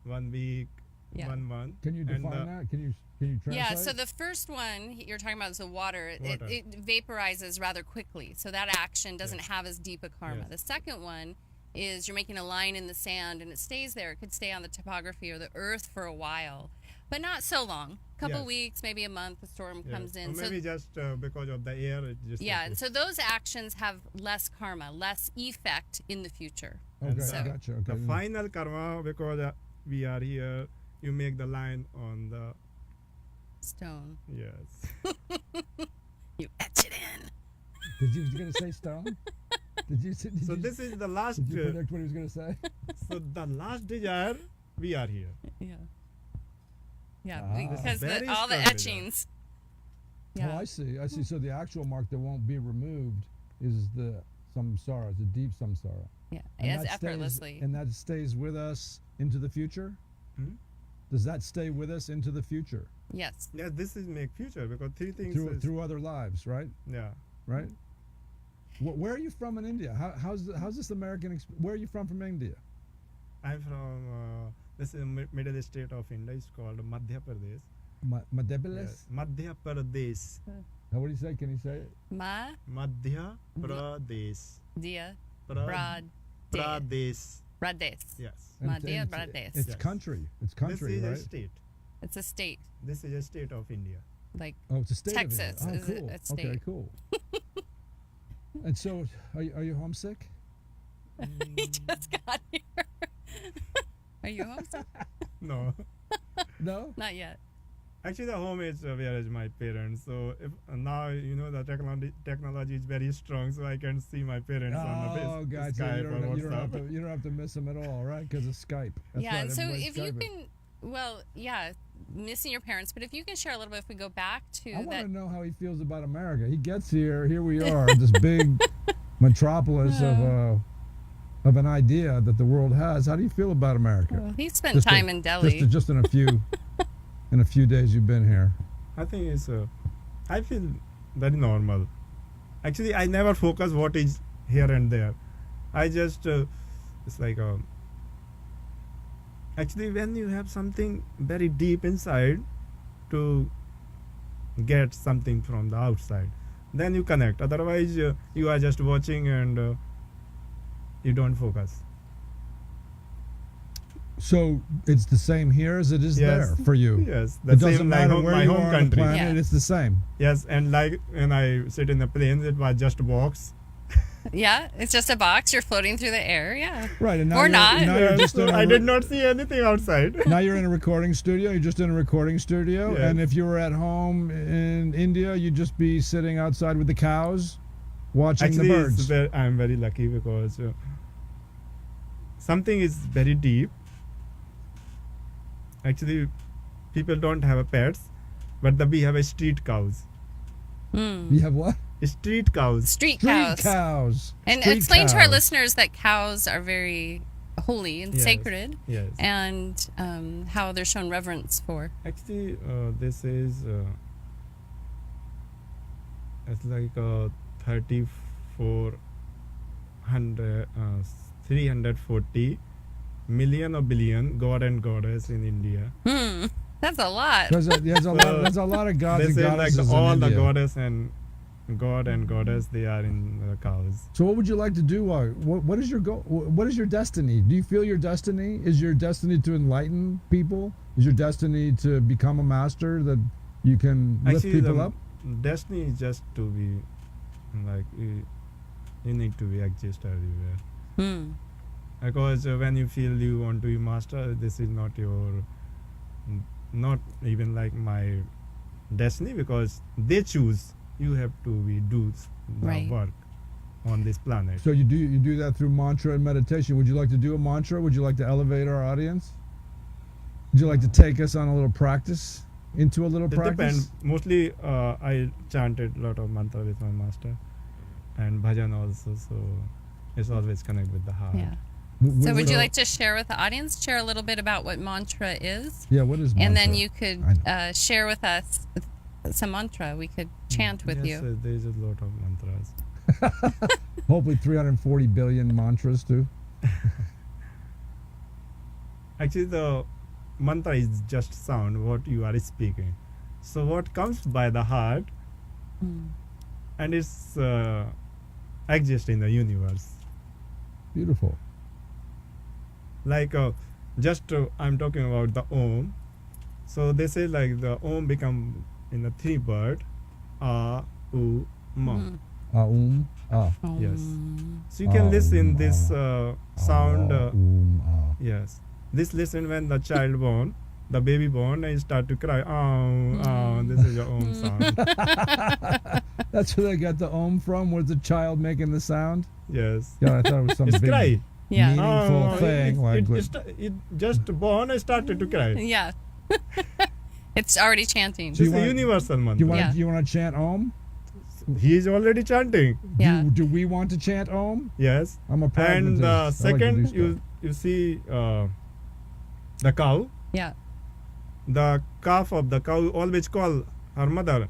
1 week, Yeah. 1 month. Can you and define that? Can you translate? Yeah, so the first one you're talking about is the water. Water. It vaporizes rather quickly, so that action doesn't Yes. have as deep a karma. Yes. The second one is you're making a line in the sand and it stays there. It could stay on the topography or the earth for a while, but not so long. A couple Yes. weeks, maybe a month, the storm Yes. comes in. Or maybe just because of the air, it just Yeah, and so those actions have less karma, less effect in the future. Okay, So- I gotcha. Okay. the final karma, because we are here, you make the line on the Stone. yes. You etch it in. Did you gonna say stone? Did So you, this is the last. did you predict what he was gonna say? So the last desire, we are here. Yeah. Yeah, Ah. because Very all the strong etchings. Oh, Yeah. I see. I see. So the actual mark that won't be removed is the samsara, the deep samsara. Yeah. And As that stays- effortlessly. and that stays with us into the future? Hmm? Does that stay with us into the future Yes. Yeah, this is make future because three things. through other lives, right? Yeah. Right. Where are you from in India? How's this American? Where are you from India? I'm from this is middle state of India. It's called Madhya Pradesh. Madhya Yes. Madhya Pradesh. What do you say? Can you say it? Ma Madhya Pradesh. dia Pra- brad Pradesh. Pradesh. Yes. Madhya it's- Pradesh. It's Yes. country. It's country, This is right? a state. It's a state. This is a state of India. Like Oh, it's a state Texas of India. is Oh, a- cool. a Okay, state. cool. And so, are you homesick? he just got here. Are you homesick? No. No. Not yet. Actually, the home is where is my parents. So if now the technology is very strong, so I can see my parents on the Oh, gotcha. Skype or You don't have WhatsApp. to. You don't have to miss them at all, right? Because of Skype. That's yeah, right, and so everybody's if you Skyping. can, well, yeah, missing your parents, but if you can share a little bit, if we go back to I want that. to know how he feels about America. He gets here. Here we are, this big metropolis of an idea that the world has. How do you feel about America? Well, he spent Just time in Delhi. Just in a few days you've been here. I think it's. I feel very normal. Actually, I never focus what is here and there. I just it's like actually when you have something very deep inside to get something from the outside, then you connect. Otherwise, you are just watching and you don't focus. So it's the same here as it is Yes. there for you. Yes, It doesn't matter where my you home are on the country. planet. Yeah. It's the same. Yes, and like when I sit in the plane, it was just a box. Yeah, it's just a box. You're floating through the air. Yeah. Right. And now Or you're, not. Now you're Yes, just in so a I did not see anything outside. Now you're in a recording studio. You're just in a recording studio. Yes. And if you were at home in India, you'd just be sitting outside with the cows, watching Actually, the birds. I'm very lucky because something is very deep. Actually, people don't have pets, but we have a street cows. You have what? Street cows. Street Street cows. cows. And Street explain to our cows. listeners that cows are very holy and Yes. sacred, Yes. and how they're shown reverence for. Actually, this is it's like 340 million or billion god and goddess in India. That's a lot. There's a lot of gods This and is like goddesses all in the India. goddess and god and goddess, they are in the cows. So what would you like to do? What is your goal? What is your destiny? Do you feel your destiny? Is your destiny to enlighten people? Is your destiny to become a master that you can lift Actually, people the up? destiny is just to be like you need to be exist everywhere. Because when you feel you want to be master, this is not not even like my destiny, because they choose. You have to do the Right. work on this planet. So you do that through mantra and meditation. Would you like to do a mantra? Would you like to elevate our audience? Would you like to take us on a little practice? Into a little It practice? depends. Mostly, I chanted a lot of mantra with my master, and bhajan also. So it's always connect with the heart. Yeah. So would you like to share with the audience, share a little bit about what mantra is? Yeah, what is mantra? And then you could I share with us some mantra. We could chant with Yes, you. there's a lot of mantras. Hopefully 340 billion mantras too. Actually, the mantra is just sound what you are speaking. So what comes by the heart, and it's exists in the universe. Beautiful. Like I'm talking about the Om. So they say like the Om become in the three word, A, U, Ma. Yes. So you can listen this sound. Yes. This listen when the child born, the baby born, and start to cry. This is your Om sound. That's where they got the Om from. Was the child making the sound? Yes. Yeah, I thought it was some It's big cry. Yeah. meaningful thing. It just born and started to cry. Yeah. It's already chanting. So It's you a want- universal you mantra. want Yeah. you want to chant Om? He is already chanting. Yeah. Do we want to chant Om? Yes. I'm a And pragmatist. I like to second, do you see the cow. Yeah. The calf of the cow always call her mother,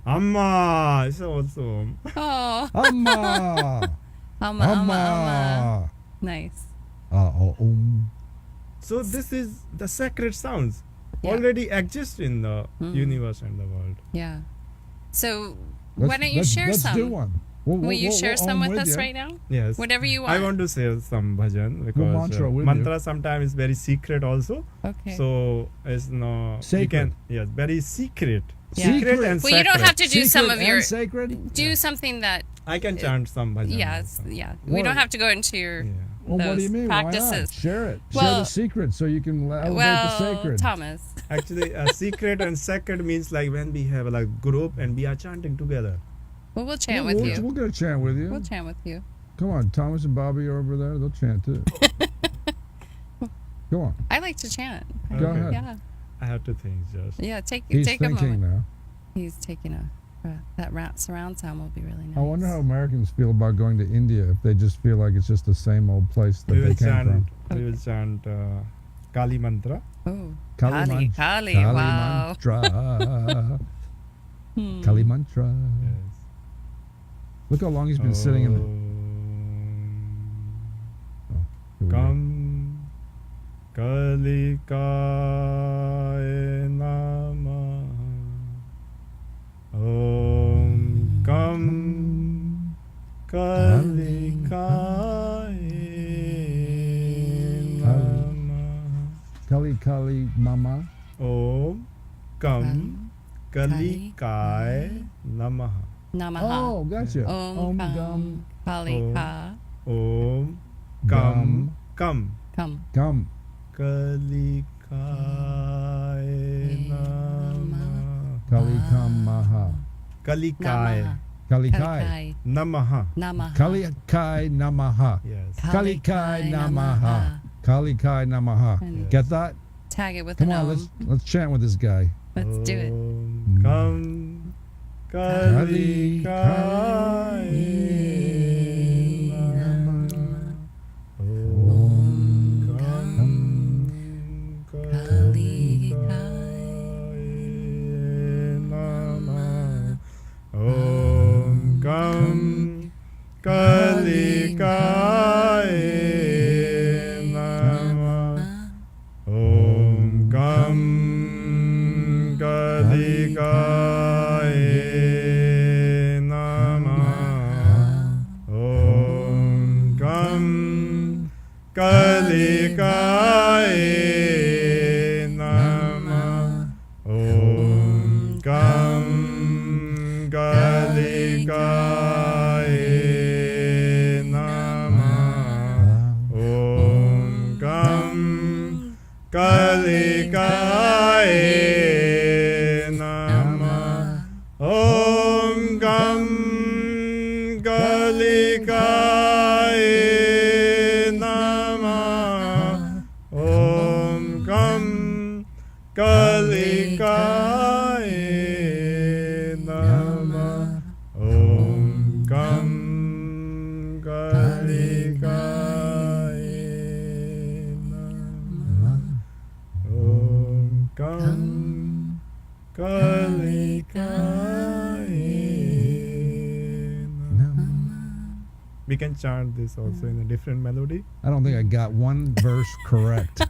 Amma. It's also Om. Oh. stuff. Amma. Amma, amma, amma. Nice. Om. So this is the sacred sounds Yeah. already exist in the universe and the world. Yeah. So why don't you share let's some? do one. Will you share some Om with us you. right now? Yes. Whatever you want. I want to say some bhajan because mantra with mantra sometimes is very secret also. Okay. So it's no Sacred. you can yes very secret. Yeah. Secret and well, you don't sacred. have to do some Secret of and your. sacred. Do something that. I can chant some bhajan. Yes. also. Yeah. We What? don't have to go into your. Yeah. Well, what do you those mean? Why not? practices. Share it. Share Well- the secret so you can elevate the Well, sacred. Thomas. Actually, secret and sacred means like when we have like group and we are chanting together. Well, we'll chant we'll, with we'll, you. we'll get a chant with you. We'll chant with you. Come on, Thomas and Bobby are over there. They'll chant too. Go on. I like to chant. Go Okay. ahead. Yeah. I have to think just. Yeah. Take He's take a thinking moment. now. He's taking a. That surround sound will be really nice. I wonder how Americans feel about going to India if they just feel like it's just the same old place that We they will came chant. from. We will chant Kali mantra. Oh. Kali Kali. Wow. mantra. Kali mantra. Yes. Look how long he's been sitting in the. Here we go. Kam Kalikaye Namah. Om Kam Kalikaye Namah. Kali Kali Mama. Om Kam Kalikaye Namah. Namaha. Oh, gotcha. Om Gum Kam Kali Ka. Om Kam Kam Come. Gum. Kalikaye Namah. Kali Kam Maha. Kalikaye Kali Kai. Kalikai. Namaha. Namaha. Kali Kai Namaha. Yes. Kali Kai Namaha. Kali Kai Namaha. And Get that? tag it with Come an on, Om. let's chant with this guy. Let's do it. Om Kam Kalikaye Namah. Om Kam Kalikaye Namah. Om Kam Kalikaye Namah. Om Kam Kalikaye Namah. Kalikaye Namah. Om Kam Kalikaye Namah. Om Kam Kalikaye Namah. Om Kam Kalikaye Namah. Om Kam Kalikaye Namah. Om Kam Kalikaye Namah. Om Kam Kalikaye Namah. We can chant this also in a different melody. I don't think I got one verse correct.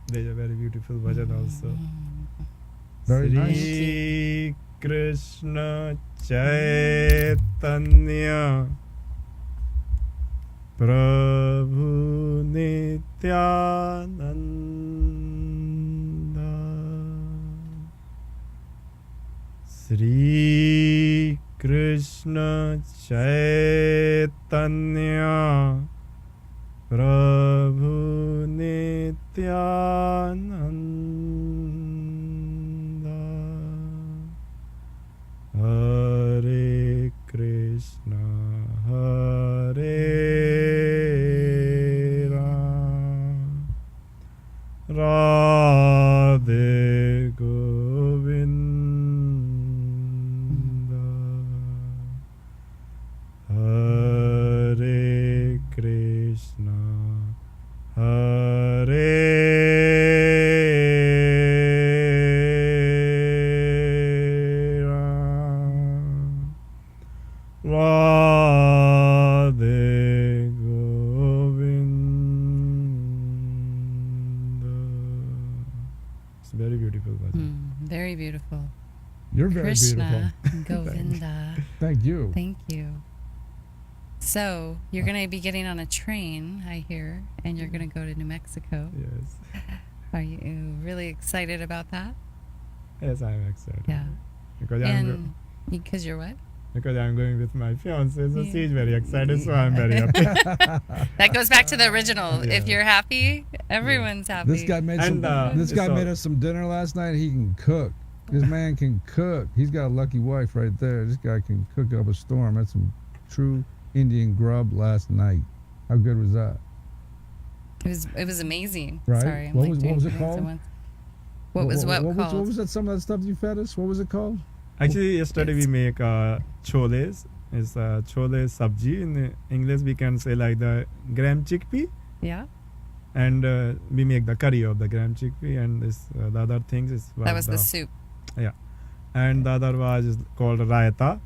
There's a very beautiful bhajan also. Very nice. Shri Krishna Chaitanya Prabhu Nityananda Shri Krishna Chaitanya Prabhu Nityananda Hare Krishna Hare Ram Radhe Govinda Hare Krishna Hare Ram Radhe Govinda. It's very beautiful bhajan. Very beautiful. You're very Krishna beautiful. Govinda. Thank you. Thank you. So you're going to be getting on a train, I hear, and you're going to go to New Mexico. Yes. Are you really excited about that? Yes, I'm excited. Yeah. Because And because you're what? because I'm going with my fiance, so Yeah. she's very excited, so I'm very happy. That goes back to the original. Yeah. If you're happy, everyone's happy. This guy made And, this guy so- made us some dinner last night. He can cook. This man can cook. He's got a lucky wife right there. This guy can cook up a storm. That's some true Indian grub last night. How good was that? It was amazing. Right. Sorry, I'm What like was- what doing was it things at called? once. What was what What called? was that? Some of that stuff you fed us. What was it called? Actually, yesterday we make choles. It's chole sabji. In English, we can say like the gram chickpea. Yeah, And we make the curry of the gram chickpea. And this the other things is that was the soup. and the other was called raita.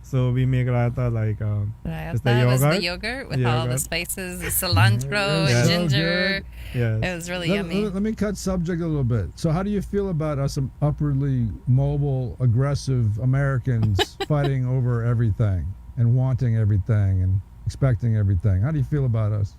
So we make raita like Right. It's the That was the yogurt. yogurt with all the Yogurt. spices, the cilantro, Yeah. So ginger. yes. It was really Let, yummy. let me cut subject a little bit. So, how do you feel about us upwardly mobile, aggressive Americans fighting over everything and wanting everything and expecting everything? How do you feel about us?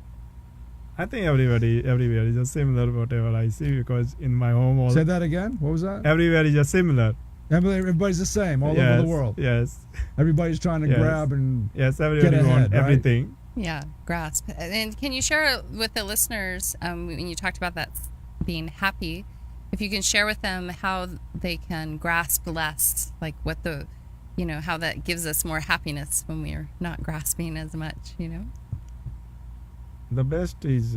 I think everywhere is just similar whatever I see because in my home all Say that again. What was that? everywhere is just similar. Everybody's the same all yes, over the world. Yes. Everybody's trying to Yes. grab and Yes, everybody ahead, want right? everything. Yeah, grasp. And can you share with the listeners when you talked about that being happy? If you can share with them how they can grasp less, like what the, how that gives us more happiness when we're not grasping as much. The best is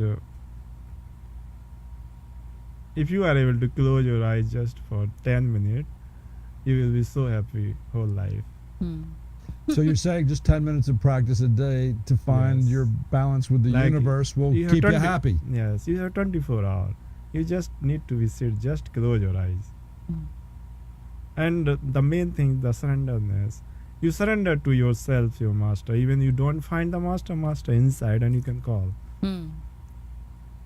if you are able to close your eyes just for 10 minutes, you will be so happy whole life. so you're saying just 10 minutes of practice a day to find Yes. your balance with the Like, universe will you have keep you 20 happy. Yes, you have 24 hours. You just need to visit, just close your eyes. And the main thing, the surrenderness. You surrender to yourself, your master. Even you don't find the master inside and you can call.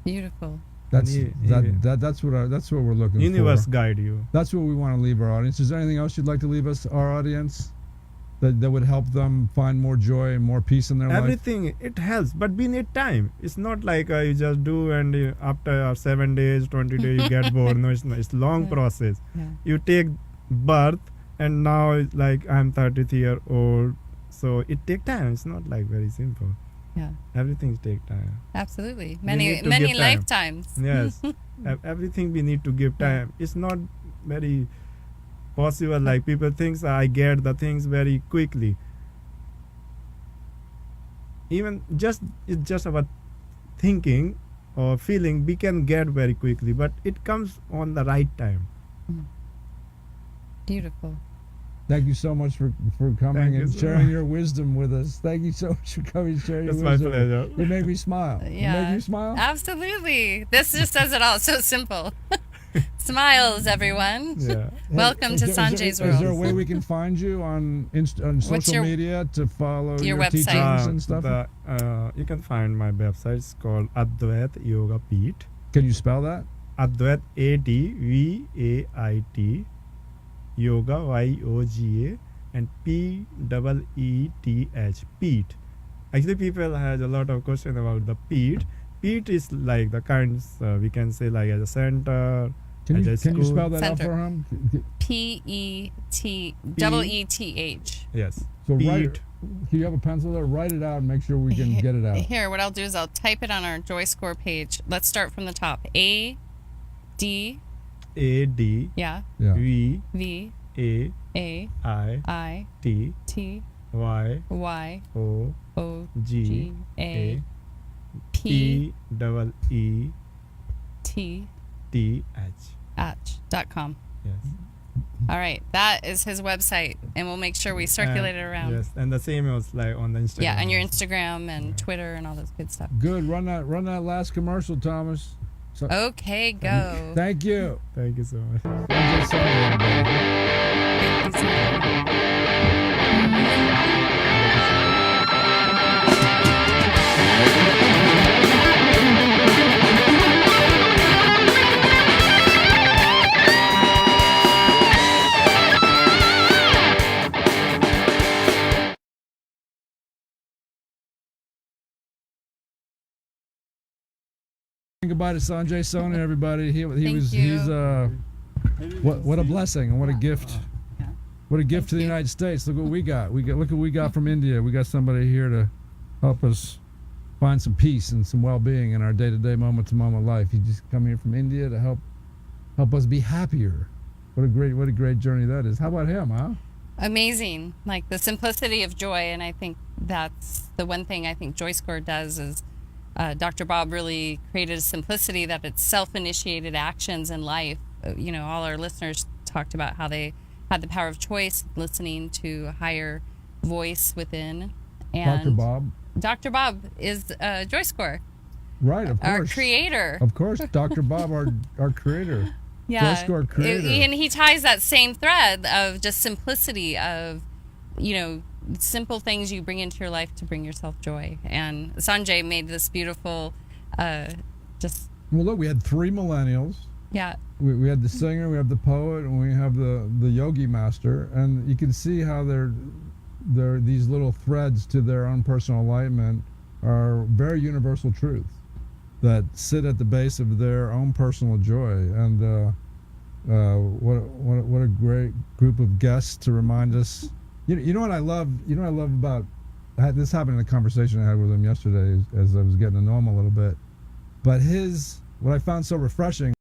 Beautiful. That's he- that's what we're looking Universe for. guide you. That's what we want to leave our audience. Is there anything else you'd like to leave our audience that would help them find more joy and more peace in their life? Everything, it helps, but we need time. It's not like you just do and after 7 days, 20 days you get bored. No, it's not. It's long process. Yeah. You take birth and now it's like I'm 33-year-old, so it take time. It's not like very simple. Yeah, Everything take time. absolutely. We Many need to many give time. lifetimes. Yes. Everything we need to give time. It's not very possible like people think I get the things very quickly. Even it's just about thinking or feeling we can get very quickly, but it comes on the right time. Beautiful. Thank you so much for coming Thank you and so sharing much. your wisdom with us. Thank you so much for coming and sharing It's your my wisdom. pleasure. You made me smile. Yeah. You made you smile? Absolutely. This just says it all. So simple. Smiles, everyone. Yeah. Welcome Is to there- Sanjay's Is there a world. way we can find you on social your- media to follow your your website? teachings and stuff? You can find my website. It's called Advait Yoga Peeth. Can you spell that? Advait, Advait, Yoga, Yoga, and Peeth, Peeth. Actually, people has a lot of question about the Peeth. Peeth is like the kinds we can say like as a center. Can as you a can you school. spell that out Center. for him? Peeth. Yes. So write. Peeth. Do you have a pencil there? Write it out and make sure we can get it out. Here, what I'll do is I'll type it on our JoyScore page. Let's start from the top. A, D, AD, yeah, Yeah. V, V, A, A, I, I, T, T, Y, Y, O, O, G, G, A, A, P, P, double E, T, T, H. .com. Yes. All right, that is his website, and we'll make sure we circulate it around. Yes, and the same was like on the Instagram. Yeah, and your also. Instagram and Twitter and all those good stuff. Good. Run that last commercial, Thomas. So, Okay, go. thank you. Thank you so much. I'm just sorry, everybody. Thank you so much. Goodbye to Sanjay Soni, everybody. He's you. what a blessing and what a gift. What a gift to the United States. Look what we got. Look what we got from India. We got somebody here to help us find some peace and some well-being in our day-to-day, moment-to-moment life. He just come here from India to help us be happier. What a great journey that is. How about him, huh? Amazing, like the simplicity of joy, and I think that's the one thing I think JoyScore does is Dr. Bob really created a simplicity that it's self-initiated actions in life. All our listeners talked about how they had the power of choice, listening to a higher voice within. And Dr. Bob. Dr. Bob is JoyScore, Right, of course. our creator. Of course, Dr. Bob, our creator. Yeah, JoyScore creator. and he ties that same thread of just simplicity of, simple things you bring into your life to bring yourself joy. And Sanjay made this beautiful, just Well, look, we had 3 millennials. yeah, We had the singer, we have the poet, and we have the yogi master, and you can see how they're these little threads to their own personal enlightenment are very universal truths that sit at the base of their own personal joy. And what a great group of guests to remind us. You know what I love? You know what I love about this happened in a conversation I had with him yesterday as I was getting to know him a little bit. But what I found so refreshing